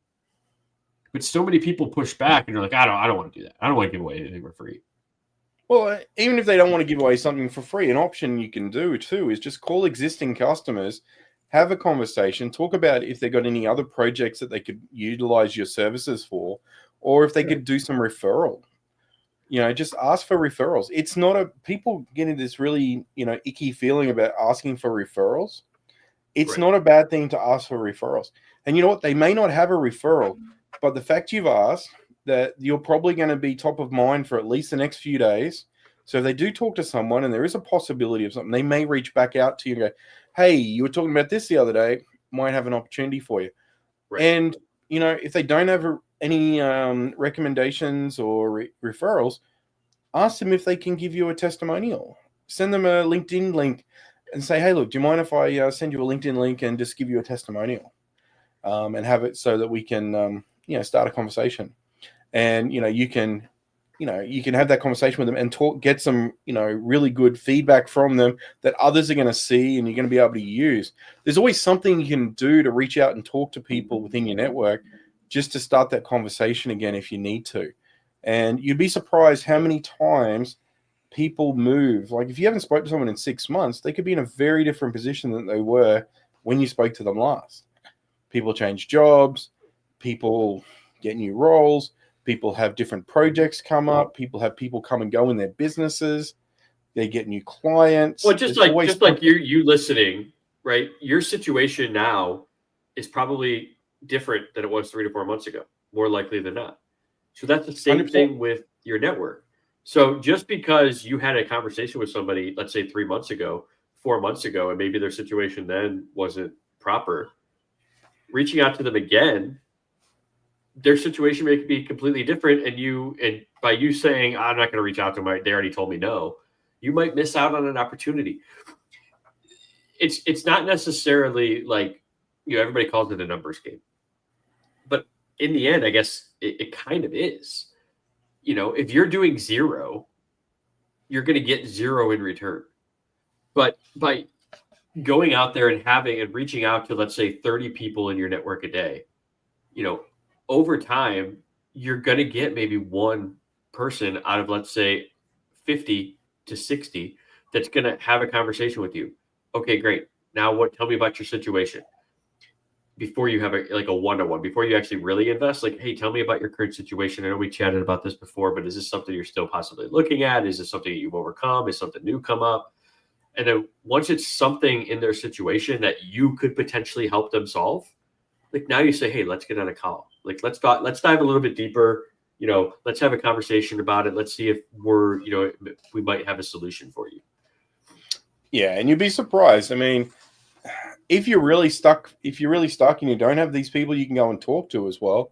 [SPEAKER 1] But so many people push back and they're like, I don't want to do that. I don't want to give away anything for free.
[SPEAKER 2] Well, even if they don't want to give away something for free, an option you can do too is just call existing customers, have a conversation, talk about if they've got any other projects that they could utilize your services for, or if they could do some referral. You know, just ask for referrals. It's not people getting this really, you know, icky feeling about asking for referrals. It's not a bad thing to ask for referrals. And you know what? They may not have a referral, but the fact you've asked, that you're probably going to be top of mind for at least the next few days. So if they do talk to someone and there is a possibility of something, they may reach back out to you and go, hey, you were talking about this the other day, might have an opportunity for you. Right. And, you know, if they don't have any recommendations or referrals, ask them if they can give you a testimonial. Send them a LinkedIn link and say, hey, look, do you mind if I send you a LinkedIn link and just give you a testimonial and have it so that we can, you know, start a conversation. And, you can have that conversation with them and get some, you know, really good feedback from them that others are going to see and you're going to be able to use. There's always something you can do to reach out and talk to people within your network just to start that conversation again if you need to. And you'd be surprised how many times people move. Like if you haven't spoken to someone in 6 months, they could be in a very different position than they were when you spoke to them last. People change jobs, people get new roles, people have different projects come up, people have people come and go in their businesses, they get new clients.
[SPEAKER 1] Well, just like you listening, right? Your situation now is probably different than it was 3 to 4 months ago, more likely than not. So that's the same 100%. Thing with your network. So just because you had a conversation with somebody, let's say 3 months ago, 4 months ago, and maybe their situation then wasn't proper, reaching out to them again their situation may be completely different, and by you saying I'm not going to reach out to them, they already told me no, you might miss out on an opportunity. It's not necessarily like, everybody calls it a numbers game, but in the end, I guess it kind of is. If you're doing zero, you're going to get zero in return. But by going out there and reaching out to, let's say, 30 people in your network a day, over time, you're going to get maybe one person out of, let's say, 50 to 60 that's going to have a conversation with you. Okay, great. Now tell me about your situation. Before you have a one-on-one, before you actually really invest, like, hey, tell me about your current situation. I know we chatted about this before, but is this something you're still possibly looking at? Is this something that you've overcome? Is something new come up? And then once it's something in their situation that you could potentially help them solve, like, now you say, hey, let's get on a call. Like, let's dive a little bit deeper. Let's have a conversation about it. Let's see if we might have a solution for you.
[SPEAKER 2] Yeah, and you'd be surprised. I mean, if you're really stuck and you don't have these people you can go and talk to as well,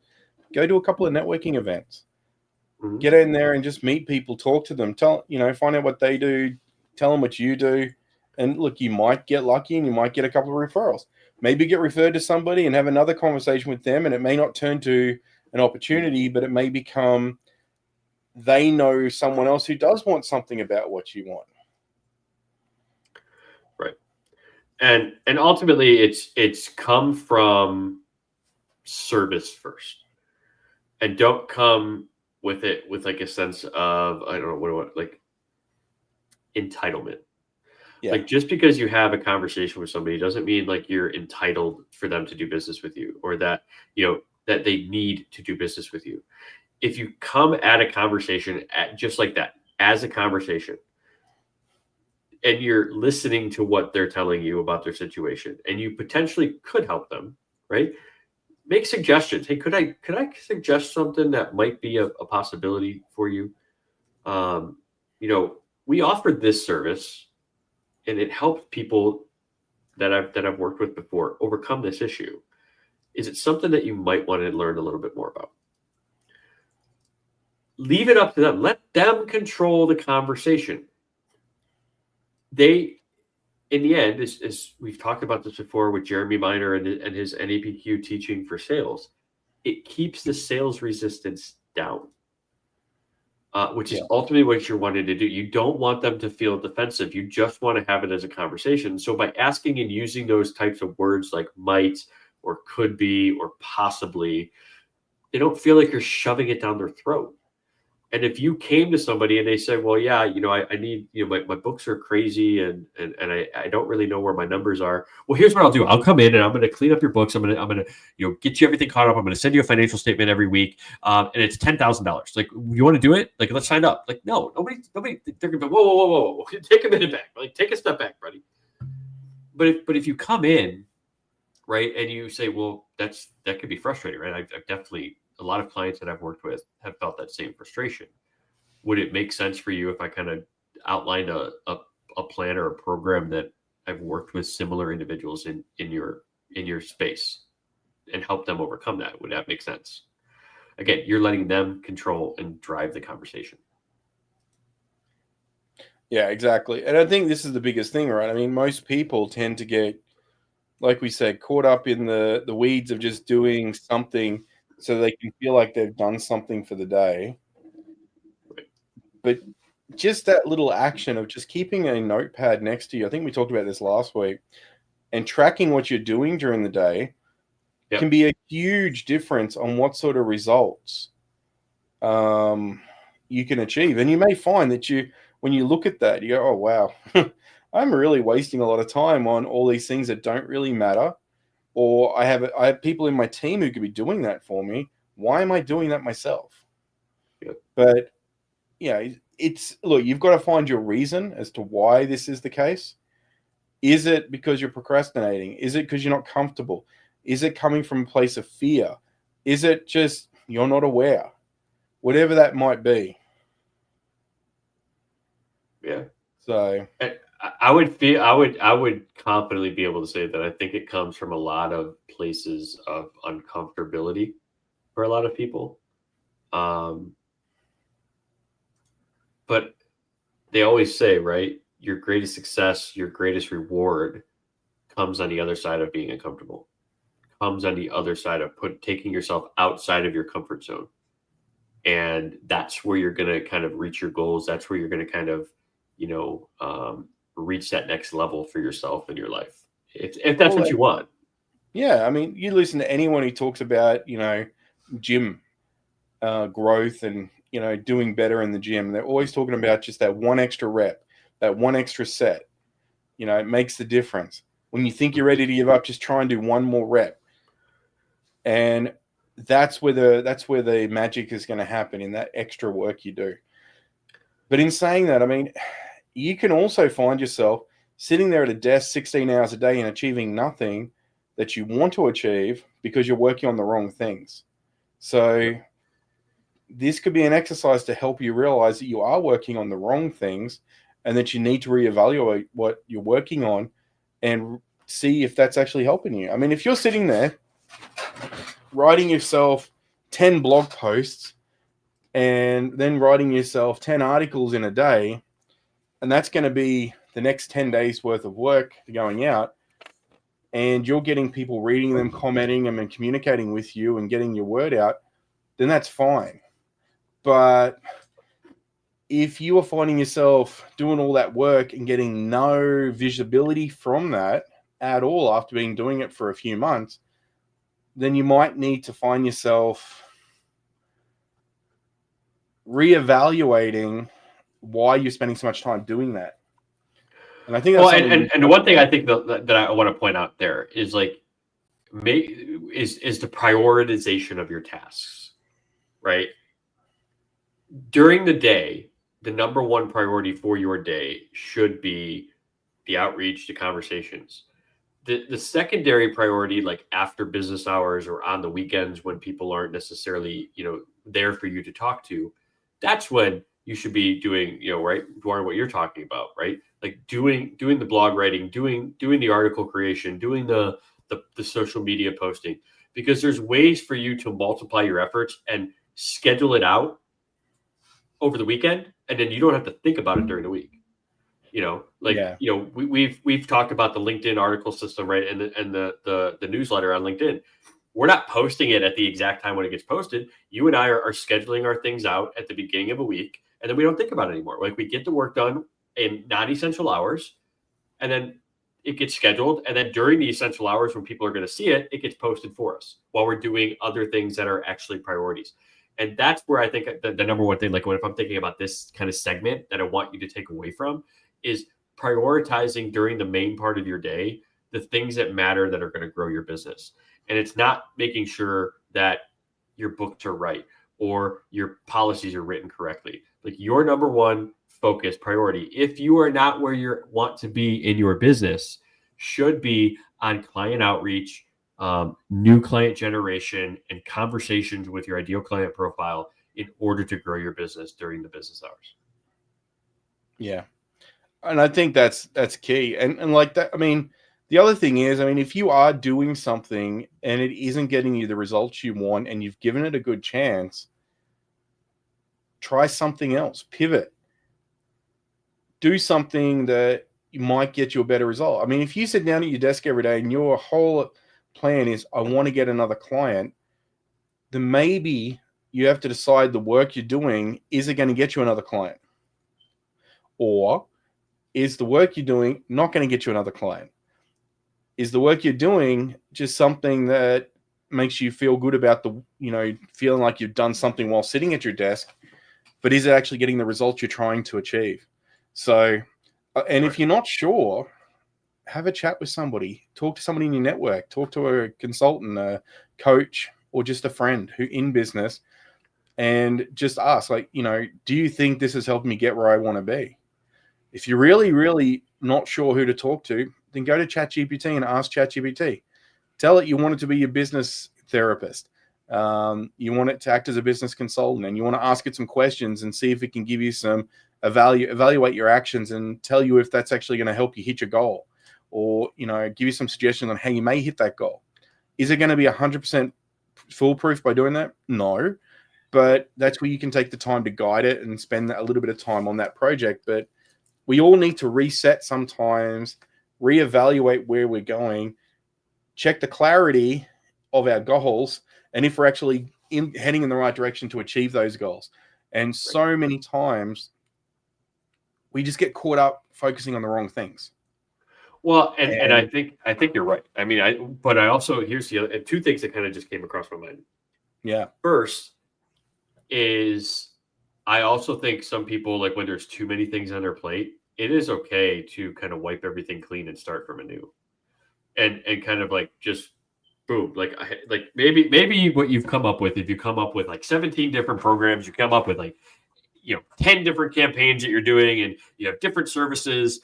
[SPEAKER 2] go to a couple of networking events. Mm-hmm. Get in there and just meet people, talk to them, find out what they do, tell them what you do. And look, you might get lucky and you might get a couple of referrals. Maybe get referred to somebody and have another conversation with them, and it may not turn to an opportunity, but it may become they know someone else who does want something about what you want.
[SPEAKER 1] Right. And ultimately it's come from service first. And don't come with it with like a sense of, I don't know, what like entitlement. Yeah. Like, just because you have a conversation with somebody doesn't mean like you're entitled for them to do business with you, or that, that they need to do business with you. If you come at a conversation just like that, as a conversation, and you're listening to what they're telling you about their situation, and you potentially could help them, right? Make suggestions. Hey, could I suggest something that might be a possibility for you? We offered this service, and it helped people that I've worked with before overcome this issue. Is it something that you might want to learn a little bit more about? Leave it up to them. Let them control the conversation. They, in the end, as we've talked about this before with Jeremy Miner and his NAPQ teaching for sales, it keeps the sales resistance down. Which is ultimately what you're wanting to do. You don't want them to feel defensive. You just want to have it as a conversation. So by asking and using those types of words like might or could be or possibly, they don't feel like you're shoving it down their throat. And if you came to somebody and they said, well, yeah, I need, my books are crazy and I don't really know where my numbers are. Well, here's what I'll do. I'll come in and I'm going to clean up your books. I'm going to, get you everything caught up. I'm going to send you a financial statement every week. And it's $10,000. Like, you want to do it? Like, let's sign up. Like, no, nobody, they're going to be, whoa. Take a minute back. Like, take a step back, buddy. But if you come in, right, and you say, well, that could be frustrating, right? I've definitely, a lot of clients that I've worked with have felt that same frustration. Would it make sense for you if I kind of outlined a plan or a program that I've worked with similar individuals in your space and help them overcome that? Would that make sense? Again, you're letting them control and drive the conversation.
[SPEAKER 2] Yeah, exactly. And I think this is the biggest thing, right? I mean, most people tend to get, like we said, caught up in the weeds of just doing something so they can feel like they've done something for the day. But just that little action of just keeping a notepad next to you, I think we talked about this last week, and tracking what you're doing during the day can be a huge difference on what sort of results you can achieve. And you may find that when you look at that, you go, oh, wow, I'm really wasting a lot of time on all these things that don't really matter. Or I have people in my team who could be doing that for me. Why am I doing that myself? But look, you've got to find your reason as to why this is the case. Is it because you're procrastinating? Is it because you're not comfortable? Is it coming from a place of fear? Is it just you're not aware? Whatever that might be.
[SPEAKER 1] Yeah.
[SPEAKER 2] So
[SPEAKER 1] I would confidently be able to say that I think it comes from a lot of places of uncomfortability for a lot of people. But they always say, right, your greatest success, your greatest reward comes on the other side of being uncomfortable, comes on the other side of taking yourself outside of your comfort zone. And that's where you're going to kind of reach your goals. That's where you're going to kind of, reach that next level for yourself in your life. If that's what you want.
[SPEAKER 2] Yeah. I mean, you listen to anyone who talks about, gym growth and, doing better in the gym. They're always talking about just that one extra rep, that one extra set. It makes the difference. When you think you're ready to give up, just try and do one more rep. And that's where the magic is going to happen, in that extra work you do. But in saying that, I mean, you can also find yourself sitting there at a desk 16 hours a day and achieving nothing that you want to achieve because you're working on the wrong things. So this could be an exercise to help you realize that you are working on the wrong things and that you need to reevaluate what you're working on and see if that's actually helping you. I mean, if you're sitting there writing yourself 10 blog posts and then writing yourself 10 articles in a day, and that's going to be the next 10 days worth of work going out, and you're getting people reading them, commenting them, and communicating with you and getting your word out, then that's fine. But if you are finding yourself doing all that work and getting no visibility from that at all after doing it for a few months, then you might need to find yourself reevaluating why you're spending so much time doing that. And I think that's
[SPEAKER 1] and the one thing I think that I want to point out there is is the prioritization of your tasks, right? During the day, the number one priority for your day should be the outreach, the conversations. The secondary priority, like after business hours or on the weekends when people aren't necessarily, there for you to talk to, that's when you should be doing, right, Duarne, what you're talking about, right? Like doing the blog writing, doing the article creation, doing the social media posting, because there's ways for you to multiply your efforts and schedule it out over the weekend, and then you don't have to think about it during the week. We've talked about the LinkedIn article system, right? And the newsletter on LinkedIn. We're not posting it at the exact time when it gets posted. You and I are scheduling our things out at the beginning of a week, and then we don't think about it anymore. Like, we get the work done in non-essential hours, and then it gets scheduled. And then during the essential hours when people are going to see it, it gets posted for us while we're doing other things that are actually priorities. And that's where I think the number one thing, like if I'm thinking about this kind of segment that I want you to take away from, is prioritizing during the main part of your day the things that matter that are going to grow your business. And it's not making sure that your books are right or your policies are written correctly. Like, your number one focus priority, if you are not where you want to be in your business, should be on client outreach, new client generation, and conversations with your ideal client profile in order to grow your business during the business hours.
[SPEAKER 2] Yeah. And I think that's key. And like that, I mean, the other thing is, I mean, if you are doing something and it isn't getting you the results you want and you've given it a good chance, try something else, pivot, do something that you might get you a better result. I mean, if you sit down at your desk every day and your whole plan is, I want to get another client, then maybe you have to decide the work you're doing, is it going to get you another client? Or is the work you're doing not going to get you another client? Is the work you're doing just something that makes you feel good about feeling like you've done something while sitting at your desk, but is it actually getting the results you're trying to achieve? So, and if you're not sure, have a chat with somebody, talk to somebody in your network, talk to a consultant, a coach, or just a friend who in business, and just ask, do you think this has helped me get where I want to be? If you're really, really not sure who to talk to, then go to ChatGPT and ask ChatGPT. Tell it you want it to be your business therapist. You want it to act as a business consultant, and you want to ask it some questions and see if it can give you some evaluate your actions and tell you if that's actually going to help you hit your goal, or give you some suggestions on how you may hit that goal. Is it going to be 100% foolproof by doing that? No. But that's where you can take the time to guide it and spend a little bit of time on that project. But we all need to reset sometimes, reevaluate where we're going, check the clarity of our goals, and if we're actually heading in the right direction to achieve those goals. And so many times we just get caught up focusing on the wrong things.
[SPEAKER 1] Well, and I think you're right. I mean, but I also, here's the other two things that kind of just came across my mind.
[SPEAKER 2] Yeah.
[SPEAKER 1] First is I also think some people, like when there's too many things on their plate, it is okay to kind of wipe everything clean and start from anew, and kind of like just boom, like maybe what you've come up with, if you come up with like 17 different programs, you come up with like 10 different campaigns that you're doing, and you have different services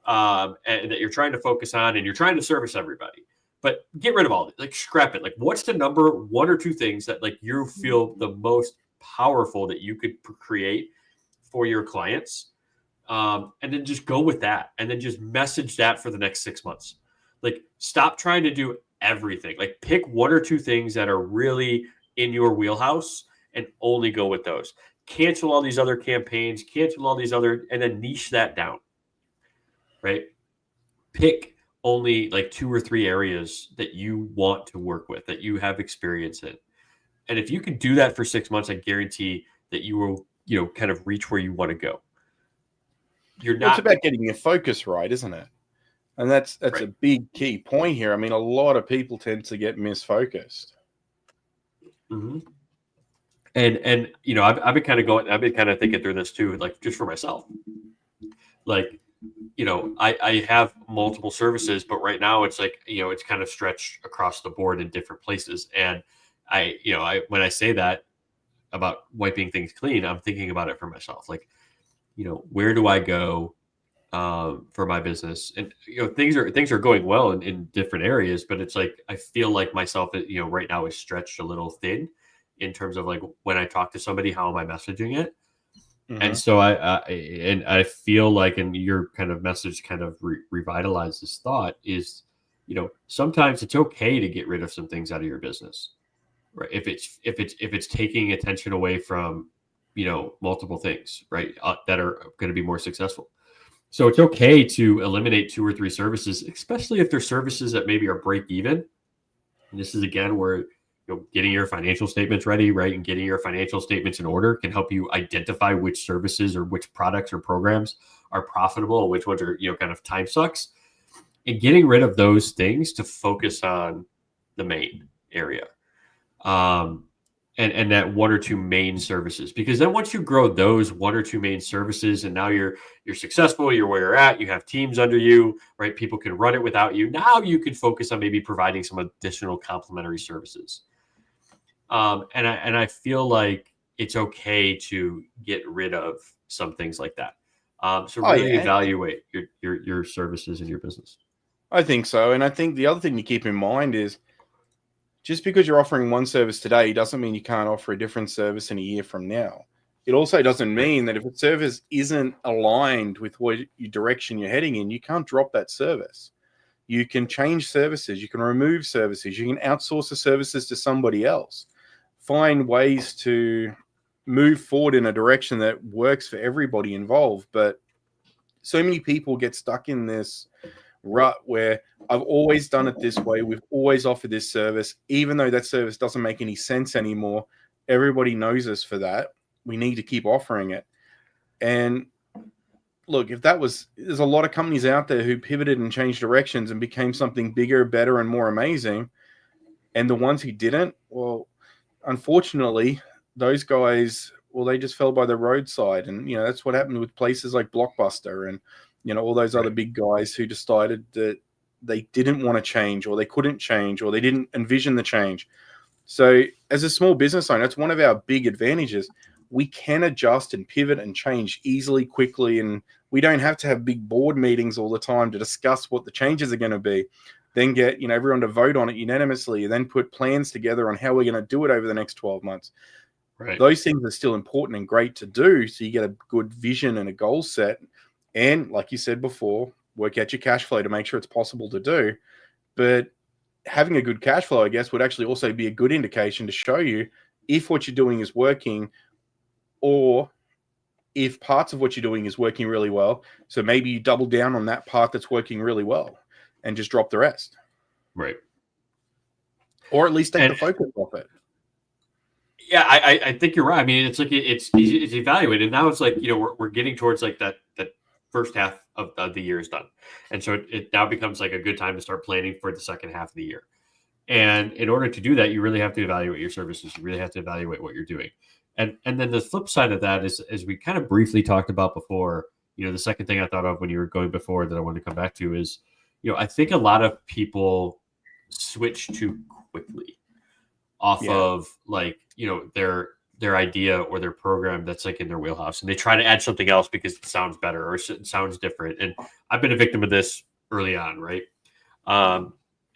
[SPEAKER 1] and that you're trying to focus on, and you're trying to service everybody. But get rid of all of it, like scrap it. Like, what's the number one or two things that like you feel the most powerful that you could create for your clients? And then just go with that, and then just message that for the next 6 months. Like, stop trying to do everything. Like, pick one or two things that are really in your wheelhouse and only go with those. Cancel all these other campaigns, cancel all these other, and then niche that down, right? Pick only like 2 or 3 areas that you want to work with, that you have experience in. And if you can do that for 6 months, I guarantee that you will, kind of reach where you want to go.
[SPEAKER 2] It's about getting your focus right, isn't it? And that's right. A big key point here. I mean, a lot of people tend to get misfocused.
[SPEAKER 1] Mm-hmm. And I've been kind of thinking through this too, like just for myself. Like, I have multiple services, but right now it's like, it's kind of stretched across the board in different places. And when I say that about wiping things clean, I'm thinking about it for myself. Like, where do I go for my business? And things are going well in different areas, but it's like I feel like myself, right now is stretched a little thin in terms of like when I talk to somebody, how am I messaging it? Mm-hmm. And so I feel like, and your kind of message kind of revitalized this thought is, sometimes it's okay to get rid of some things out of your business, right? If it's taking attention away from, multiple things, right, that are going to be more successful. So it's okay to eliminate 2 or 3 services, especially if they're services that maybe are break even. And this is again where getting your financial statements ready, right, and getting your financial statements in order can help you identify which services or which products or programs are profitable and which ones are kind of time sucks, and getting rid of those things to focus on the main area. And that 1 or 2 main services, because then once you grow those 1 or 2 main services, and now you're successful, you're where you're at, you have teams under you, right? People can run it without you. Now you can focus on maybe providing some additional complementary services. And I feel like it's okay to get rid of some things like that. So really evaluate your services in your business.
[SPEAKER 2] I think so. And I think the other thing to keep in mind is, just because you're offering one service today doesn't mean you can't offer a different service in a year from now. It also doesn't mean that if a service isn't aligned with what direction you're heading in, you can't drop that service. You can change services. You can remove services. You can outsource the services to somebody else. Find ways to move forward in a direction that works for everybody involved. But so many people get stuck in this rut where I've always done it this way. We've always offered this service, even though that service doesn't make any sense anymore. Everybody knows us for that. We need to keep offering it. And look, there's a lot of companies out there who pivoted and changed directions and became something bigger, better, and more amazing. And the ones who didn't, well, unfortunately, those guys, they just fell by the roadside. And, that's what happened with places like Blockbuster and, all those other big guys who decided that they didn't want to change, or they couldn't change, or they didn't envision the change. So as a small business owner, that's one of our big advantages. We can adjust and pivot and change easily, quickly, and we don't have to have big board meetings all the time to discuss what the changes are going to be, then get everyone to vote on it unanimously, and then put plans together on how we're going to do it over the next 12 months. Right. Those things are still important and great to do, so you get a good vision and a goal set. And like you said before, work out your cash flow to make sure it's possible to do. But having a good cash flow, I guess, would actually also be a good indication to show you if what you're doing is working, or if parts of what you're doing is working really well. So maybe you double down on that part that's working really well and just drop the rest.
[SPEAKER 1] Right.
[SPEAKER 2] Or at least take the focus off it.
[SPEAKER 1] Yeah, I think you're right. I mean, it's like it's evaluated. Now it's like, we're getting towards like that first half of the year is done. And so it now becomes like a good time to start planning for the second half of the year. And in order to do that, you really have to evaluate your services. You really have to evaluate what you're doing. And then the flip side of that is, as we kind of briefly talked about before, the second thing I thought of when you were going before that I wanted to come back to is, I think a lot of people switch too quickly off of like, their idea or their program that's like in their wheelhouse, and they try to add something else because it sounds better or it sounds different. And I've been a victim of this early on, right?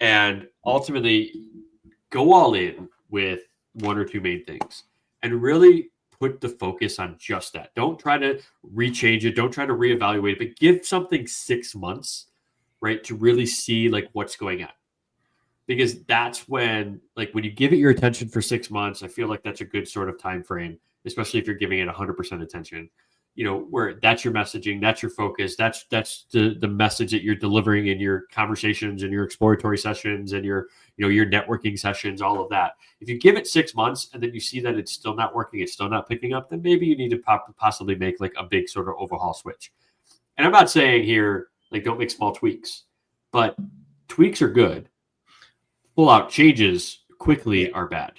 [SPEAKER 1] And ultimately go all in with one or two main things and really put the focus on just that. Don't try to rechange it. Don't try to reevaluate it, but give something 6 months, right, to really see like what's going on. Because that's when you give it your attention for 6 months, I feel like that's a good sort of time frame, especially if you're giving it 100% attention, where that's your messaging, that's your focus, that's the message that you're delivering in your conversations and your exploratory sessions and your networking sessions, all of that. If you give it 6 months and then you see that it's still not working, it's still not picking up, then maybe you need to possibly make like a big sort of overhaul switch. And I'm not saying here, like, don't make small tweaks, but tweaks are good. Full out changes quickly are bad.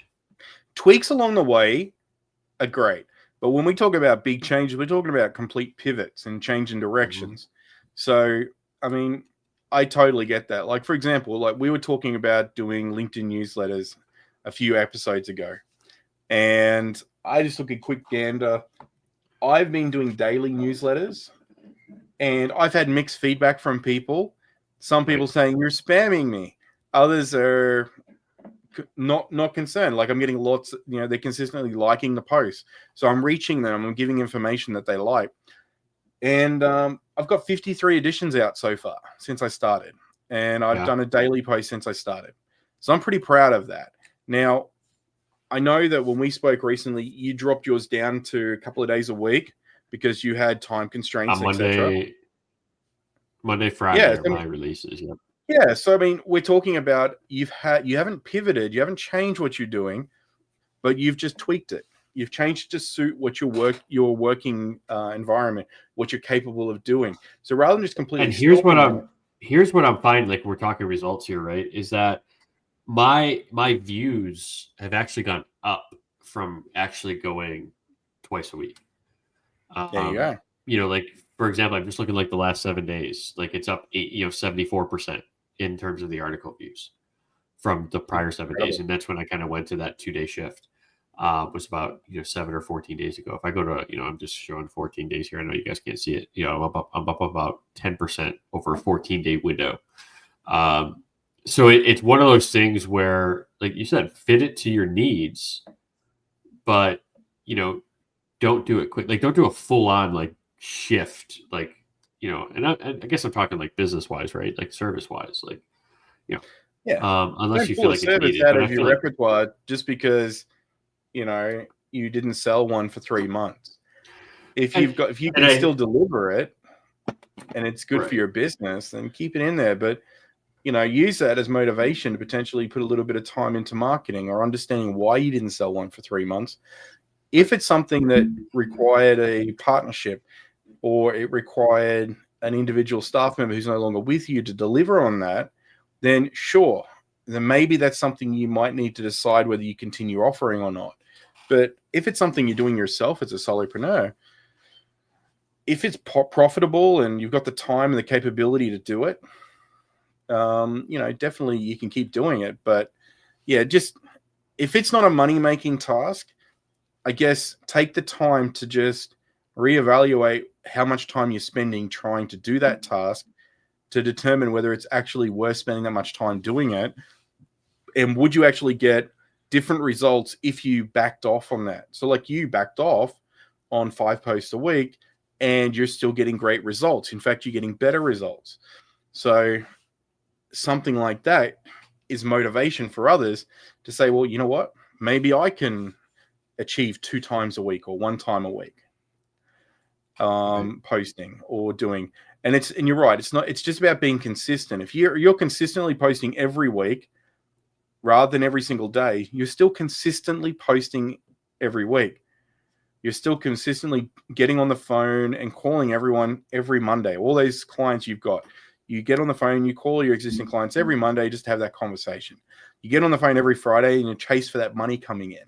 [SPEAKER 2] Tweaks along the way are great. But when we talk about big changes, we're talking about complete pivots and change in directions. Mm-hmm. So, I mean, I totally get that. Like, for example, like we were talking about doing LinkedIn newsletters a few episodes ago. And I just took a quick gander. I've been doing daily newsletters, and I've had mixed feedback from people. Some people saying, you're spamming me. Others are not concerned. Like, I'm getting lots, they're consistently liking the post. So I'm reaching them. I'm giving information that they like. And I've got 53 editions out so far since I started. And I've done a daily post since I started. So I'm pretty proud of that. Now, I know that when we spoke recently, you dropped yours down to a couple of days a week because you had time constraints, etc.
[SPEAKER 1] Monday, Friday are my releases. Yeah.
[SPEAKER 2] Yeah, so I mean, we're talking about you haven't pivoted, you haven't changed what you're doing, but you've just tweaked it. You've changed it to suit what your working environment, what you're capable of doing. So rather than just completely.
[SPEAKER 1] And here's what I'm finding. Like, we're talking results here, right? Is that my views have actually gone up from actually going twice a week.
[SPEAKER 2] There you go.
[SPEAKER 1] Like, for example, I'm just looking like the last 7 days. Like, it's up 74%. In terms of the article views from the prior 7 days. And that's when I kind of went to that 2-day shift. Was about 7 or 14 days ago. If I go to, I'm just showing 14 days here. I know you guys can't see it. I'm up about 10% over a 14-day window. So it's one of those things where, like you said, fit it to your needs, but don't do it quick. Like, don't do a full on like shift, like, and I guess I'm talking like business wise, right? Like service wise, like, unless you feel like it's needed.
[SPEAKER 2] Out of your repertoire just because, you didn't sell one for 3 months. If you can still deliver it and it's good for your business, then keep it in there. But, use that as motivation to potentially put a little bit of time into marketing or understanding why you didn't sell one for 3 months. If it's something that required a partnership, or it required an individual staff member who's no longer with you to deliver on that, then sure, then maybe that's something you might need to decide whether you continue offering or not. But if it's something you're doing yourself as a solopreneur, if it's profitable and you've got the time and the capability to do it, definitely you can keep doing it. But yeah, just if it's not a money-making task, I guess take the time to just reevaluate how much time you're spending trying to do that task to determine whether it's actually worth spending that much time doing it. And would you actually get different results if you backed off on that? So like you backed off on 5 posts a week and you're still getting great results. In fact, you're getting better results. So something like that, is motivation for others to say, well, you know what? Maybe I can achieve 2 times a week or 1 time a week posting or doing. And you're right. It's just about being consistent. If you're consistently posting every week rather than every single day, you're still consistently posting every week. You're still consistently getting on the phone and calling everyone every Monday. All those clients you've got, you get on the phone, you call your existing clients every Monday just to have that conversation. You get on the phone every Friday and you chase for that money coming in.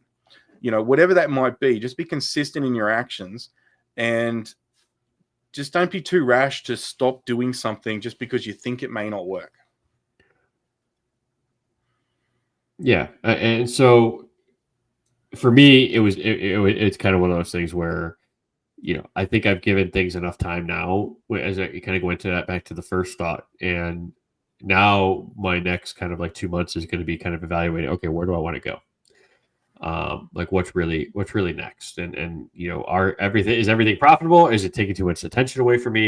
[SPEAKER 2] You know, whatever that might be, just be consistent in your actions, and just don't be too rash to stop doing something just because you think it may not work.
[SPEAKER 1] Yeah. And so for me, it's kind of one of those things where, you know, I think I've given things enough time now, as I kind of go into that, back to the first thought. And now my next kind of like 2 months is going to be kind of evaluating, okay, where do I want to go? Like what's really next? And, you know, is everything profitable? Is it taking too much attention away from me?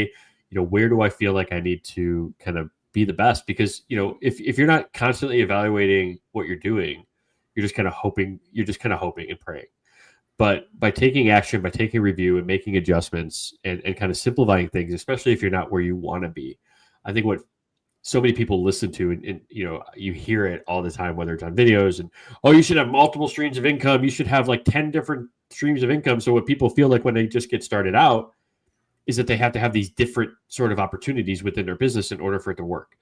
[SPEAKER 1] You know, where do I feel like I need to kind of be the best? Because, you know, if you're not constantly evaluating what you're doing, you're just kind of hoping and praying. But by taking action, by taking review and making adjustments and kind of simplifying things, especially if you're not where you want to be, I think what so many people listen to, and you know, you hear it all the time, whether it's on videos and, oh, you should have multiple streams of income. You should have like 10 different streams of income. So what people feel like when they just get started out is that they have to have these different sort of opportunities within their business in order for it to work.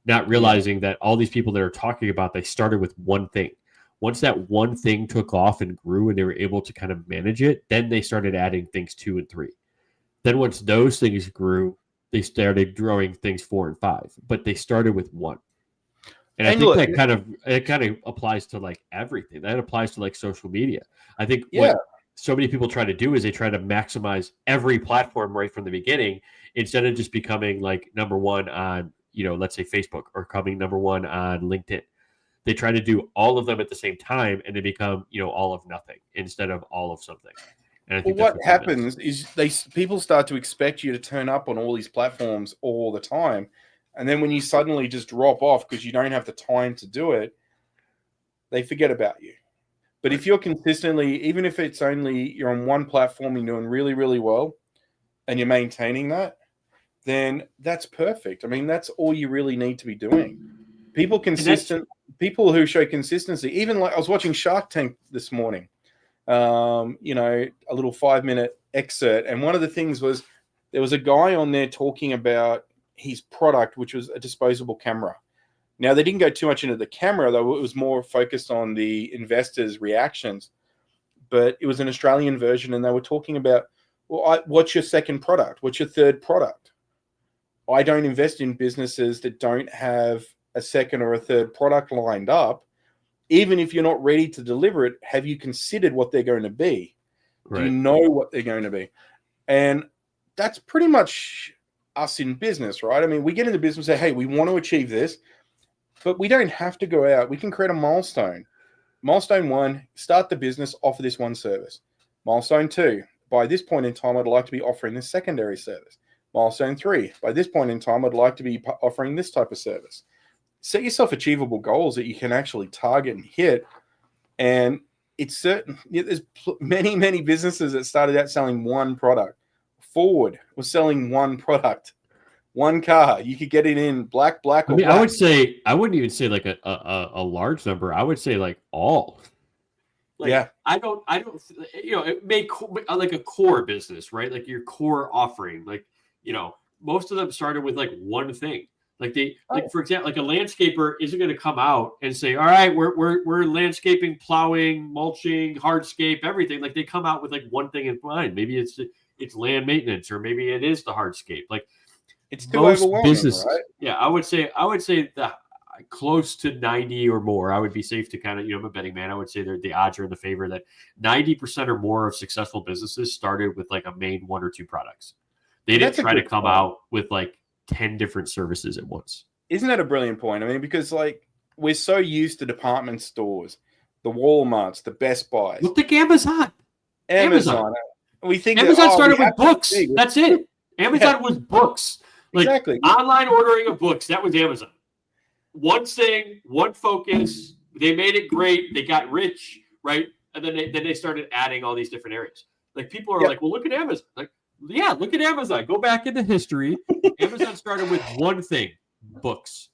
[SPEAKER 1] Not realizing that all these people that are talking about, they started with one thing. Once that one thing took off and grew and they were able to kind of manage it, then they started adding things 2 and 3. Then once those things grew, they started growing things 4 and 5, but they started with one. And I think that kind of applies to like everything. That applies to like social media. I think what so many people try to do is they try to maximize every platform right from the beginning, instead of just becoming like number one on, you know, let's say Facebook, or coming number one on LinkedIn. They try to do all of them at the same time, and they become, you know, all of nothing instead of all of something. And I think
[SPEAKER 2] what happens is people start to expect you to turn up on all these platforms all the time, and then when you suddenly just drop off because you don't have the time to do it, they forget about you. But if you're consistently, even if it's only you're on one platform and you're doing really, really well, and you're maintaining that, then that's perfect. I mean, that's all you really need to be doing. People who show consistency, even like I was watching Shark Tank this morning, you know, a little 5-minute excerpt. And one of the things was there was a guy on there talking about his product, which was a disposable camera. Now, they didn't go too much into the camera, though. It was more focused on the investors' reactions. But it was an Australian version, and they were talking about, well, what's your second product? What's your third product? I don't invest in businesses that don't have a second or a third product lined up. Even if you're not ready to deliver it, have you considered what they're going to be? Right. Do you know what they're going to be? And that's pretty much us in business, right? I mean, we get into business and say, hey, we want to achieve this, but we don't have to go out. We can create a milestone. Milestone 1, start the business, offer this one service. Milestone 2, by this point in time, I'd like to be offering this secondary service. Milestone 3, by this point in time, I'd like to be offering this type of service. Set yourself achievable goals that you can actually target and hit. And it's certain, there's many, many businesses that started out selling one product. Ford was selling one product, one car. You could get it in black, or
[SPEAKER 1] I mean,
[SPEAKER 2] black.
[SPEAKER 1] I wouldn't even say like a large number. I would say like all. Like,
[SPEAKER 2] yeah.
[SPEAKER 1] I don't, you know, it may like a core business, right? Like your core offering, like, you know, most of them started with like one thing. Like for example, like a landscaper isn't going to come out and say, all right, we're landscaping, plowing, mulching, hardscape, everything. Like they come out with like one thing in mind. Maybe it's land maintenance, or maybe it is the hardscape. Like
[SPEAKER 2] it's too overwhelming, right?
[SPEAKER 1] Yeah, I would say that close to 90 or more. I would be safe to kind of, you know, I'm a betting man. I would say the odds are in the favor that 90% or more of successful businesses started with like a main 1 or 2 products. They didn't try to come out with like 10 different services at once.
[SPEAKER 2] Isn't that a brilliant point? I mean, because like we're so used to department stores, the Walmarts, the Best Buys.
[SPEAKER 1] Look at Amazon.
[SPEAKER 2] We think
[SPEAKER 1] Amazon started with books. That's it. Amazon was books. Like exactly. Online ordering of books. That was Amazon. one thing, one focus. They made it great. They got rich, right? And then they started adding all these different areas. Like people are like, well, look at Amazon. Like, yeah, look at Amazon. Go back into history. Amazon started with one thing, books.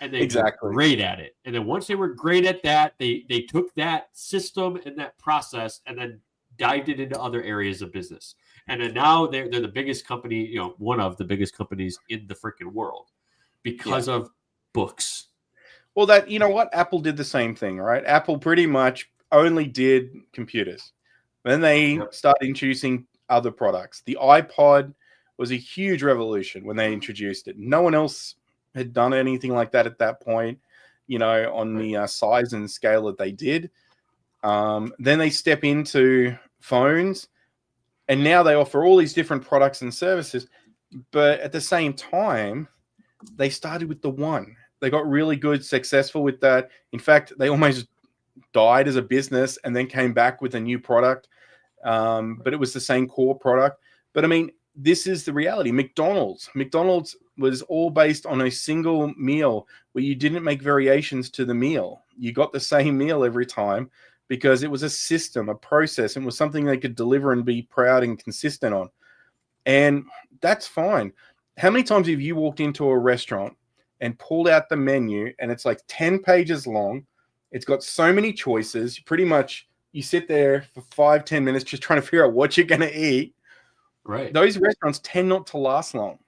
[SPEAKER 1] And they were great at it. And then once they were great at that, they took that system and that process and then dived it into other areas of business. And then now they're the biggest company, you know, one of the biggest companies in the freaking world because of books.
[SPEAKER 2] Well, that, you know what? Apple did the same thing, right? Apple pretty much only did computers. Then they started introducing other products. The iPod was a huge revolution when they introduced it. No one else had done anything like that at that point, you know, on the size and scale that they did. Then they step into phones, and now they offer all these different products and services. But at the same time, they started with the one. They got really good, successful with that. In fact, they almost died as a business and then came back with a new product. But it was the same core product. But I mean, this is the reality. McDonald's was all based on a single meal where you didn't make variations to the meal. You got the same meal every time because it was a system, a process, and was something they could deliver and be proud and consistent on. And that's fine. How many times have you walked into a restaurant and pulled out the menu and it's like 10 pages long? It's got so many choices. Pretty much you sit there for 5-10 minutes just trying to figure out what you're going to eat.
[SPEAKER 1] Right.
[SPEAKER 2] Those restaurants tend not to last long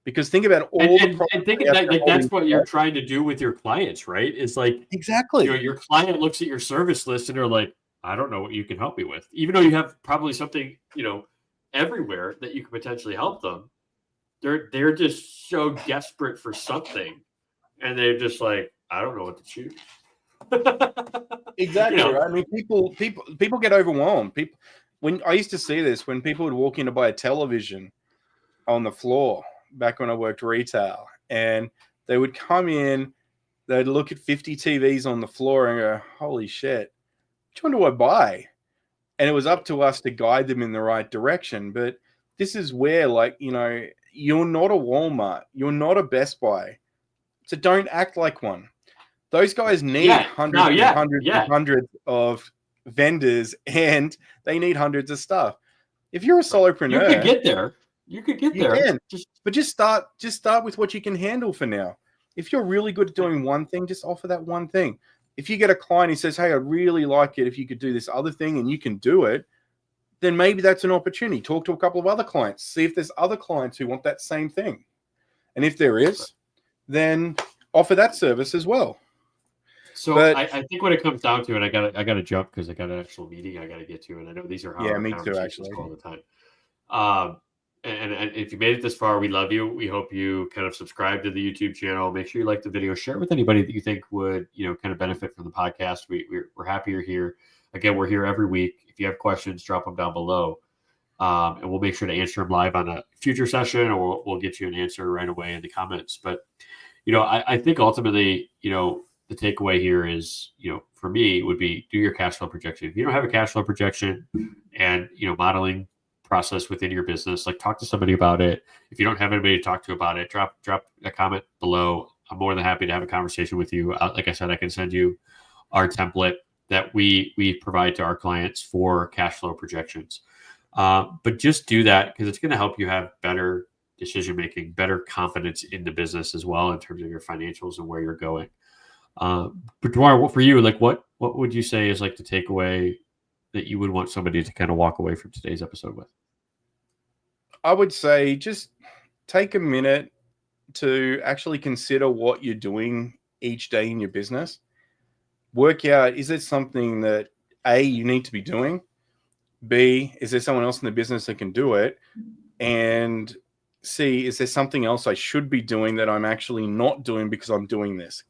[SPEAKER 2] because think about all the products.
[SPEAKER 1] And think that, like that's what you're trying to do with your clients, right? It's like
[SPEAKER 2] exactly.
[SPEAKER 1] You know, your client looks at your service list and they're like, I don't know what you can help me with, even though you have probably something, you know, everywhere that you could potentially help them. They're just so desperate for something, and they're just like, I don't know what to choose.
[SPEAKER 2] Exactly. You know? Right? I mean, people get overwhelmed. When I used to see this, when people would walk in to buy a television on the floor back when I worked retail, and they would come in, they'd look at 50 TVs on the floor and go, holy shit, which one do I buy? And it was up to us to guide them in the right direction. But this is where, like, you know, you're not a Walmart, you're not a Best Buy, so don't act like one. Those guys need hundreds of vendors, and they need hundreds of stuff. If you're a solopreneur,
[SPEAKER 1] you could get there. You can.
[SPEAKER 2] Just start with what you can handle for now. If you're really good at doing one thing, just offer that one thing. If you get a client who says, hey, I'd really like it if you could do this other thing and you can do it, then maybe that's an opportunity. Talk to a couple of other clients. See if there's other clients who want that same thing. And if there is, then offer that service as well.
[SPEAKER 1] So I think what it comes down to, and I gotta jump because I got an actual meeting I gotta get to, and I know these are
[SPEAKER 2] me too, actually,
[SPEAKER 1] all the time. And if you made it this far, we love you. We hope you kind of subscribe to the YouTube channel. Make sure you like the video, share it with anybody that you think would, you know, kind of benefit from the podcast. We're happy you're here. Again, we're here every week. If you have questions, drop them down below, and we'll make sure to answer them live on a future session, or we'll get you an answer right away in the comments. But you know, I think ultimately, you know, the takeaway here is, you know, for me would be do your cash flow projection. If you don't have a cash flow projection and, you know, modeling process within your business, like talk to somebody about it. If you don't have anybody to talk to about it, drop a comment below. I'm more than happy to have a conversation with you. Like I said, I can send you our template that we provide to our clients for cash flow projections. But just do that because it's going to help you have better decision making, better confidence in the business as well in terms of your financials and where you're going. But Duarne, for you, like what would you say is like the takeaway that you would want somebody to kind of walk away from today's episode with?
[SPEAKER 2] I would say just take a minute to actually consider what you're doing each day in your business. Work out, is it something that A, you need to be doing? B, is there someone else in the business that can do it? And C, is there something else I should be doing that I'm actually not doing because I'm doing this?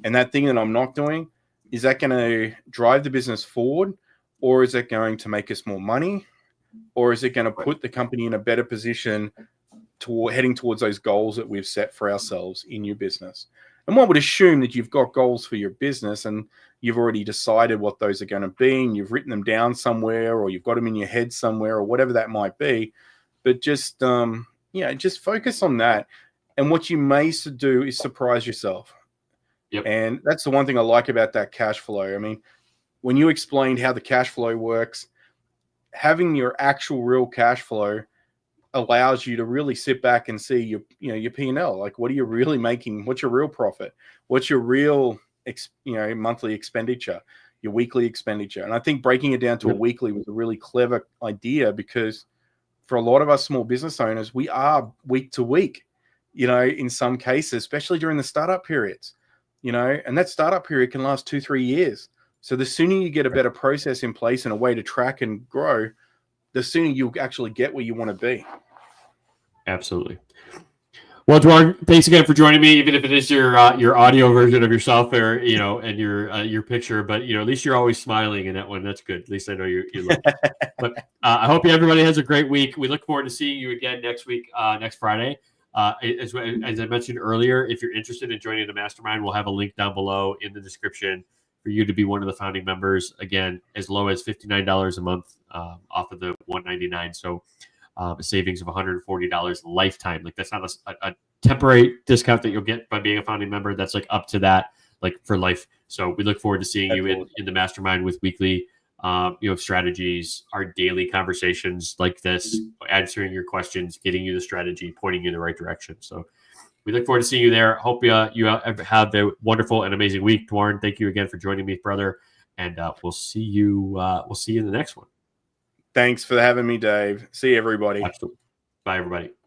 [SPEAKER 2] And that thing that I'm not doing, is that going to drive the business forward, or is it going to make us more money, or is it going to put the company in a better position heading towards those goals that we've set for ourselves in your business? And one would assume that you've got goals for your business and you've already decided what those are going to be, and you've written them down somewhere, or you've got them in your head somewhere, or whatever that might be. But just, just focus on that. And what you may do is surprise yourself.
[SPEAKER 1] Yep.
[SPEAKER 2] And that's the one thing I like about that cash flow. I mean, when you explained how the cash flow works, having your actual real cash flow allows you to really sit back and see your P&L. Like, what are you really making? What's your real profit? What's your real monthly expenditure, your weekly expenditure? And I think breaking it down to a weekly was a really clever idea, because for a lot of us small business owners, we are week to week, in some cases, especially during the startup periods, and that startup period can last 2-3 years. So the sooner you get a better process in place and a way to track and grow, the sooner you actually get where you want to be.
[SPEAKER 1] Absolutely. Well, Duarne, thanks again for joining me, even if it is your audio version of yourself there, and your picture. But at least you're always smiling in that one. That's good. At least I know you look. But I hope everybody has a great week. We look forward to seeing you again next week, next Friday. As I mentioned earlier, if you're interested in joining the Mastermind, we'll have a link down below in the description for you to be one of the founding members. Again, as low as $59 a month off of the $199. So a savings of $140 lifetime. Like, that's not a temporary discount that you'll get by being a founding member. That's like up to that, like for life. So we look forward to seeing you in the Mastermind with weekly strategies, our daily conversations like this, answering your questions, getting you the strategy, pointing you in the right direction. So we look forward to seeing you there. Hope you have a wonderful and amazing week. Duarne, thank you again for joining me, brother. And we'll see you in the next one.
[SPEAKER 2] Thanks for having me, Dave. See everybody.
[SPEAKER 1] Absolutely. Bye, everybody.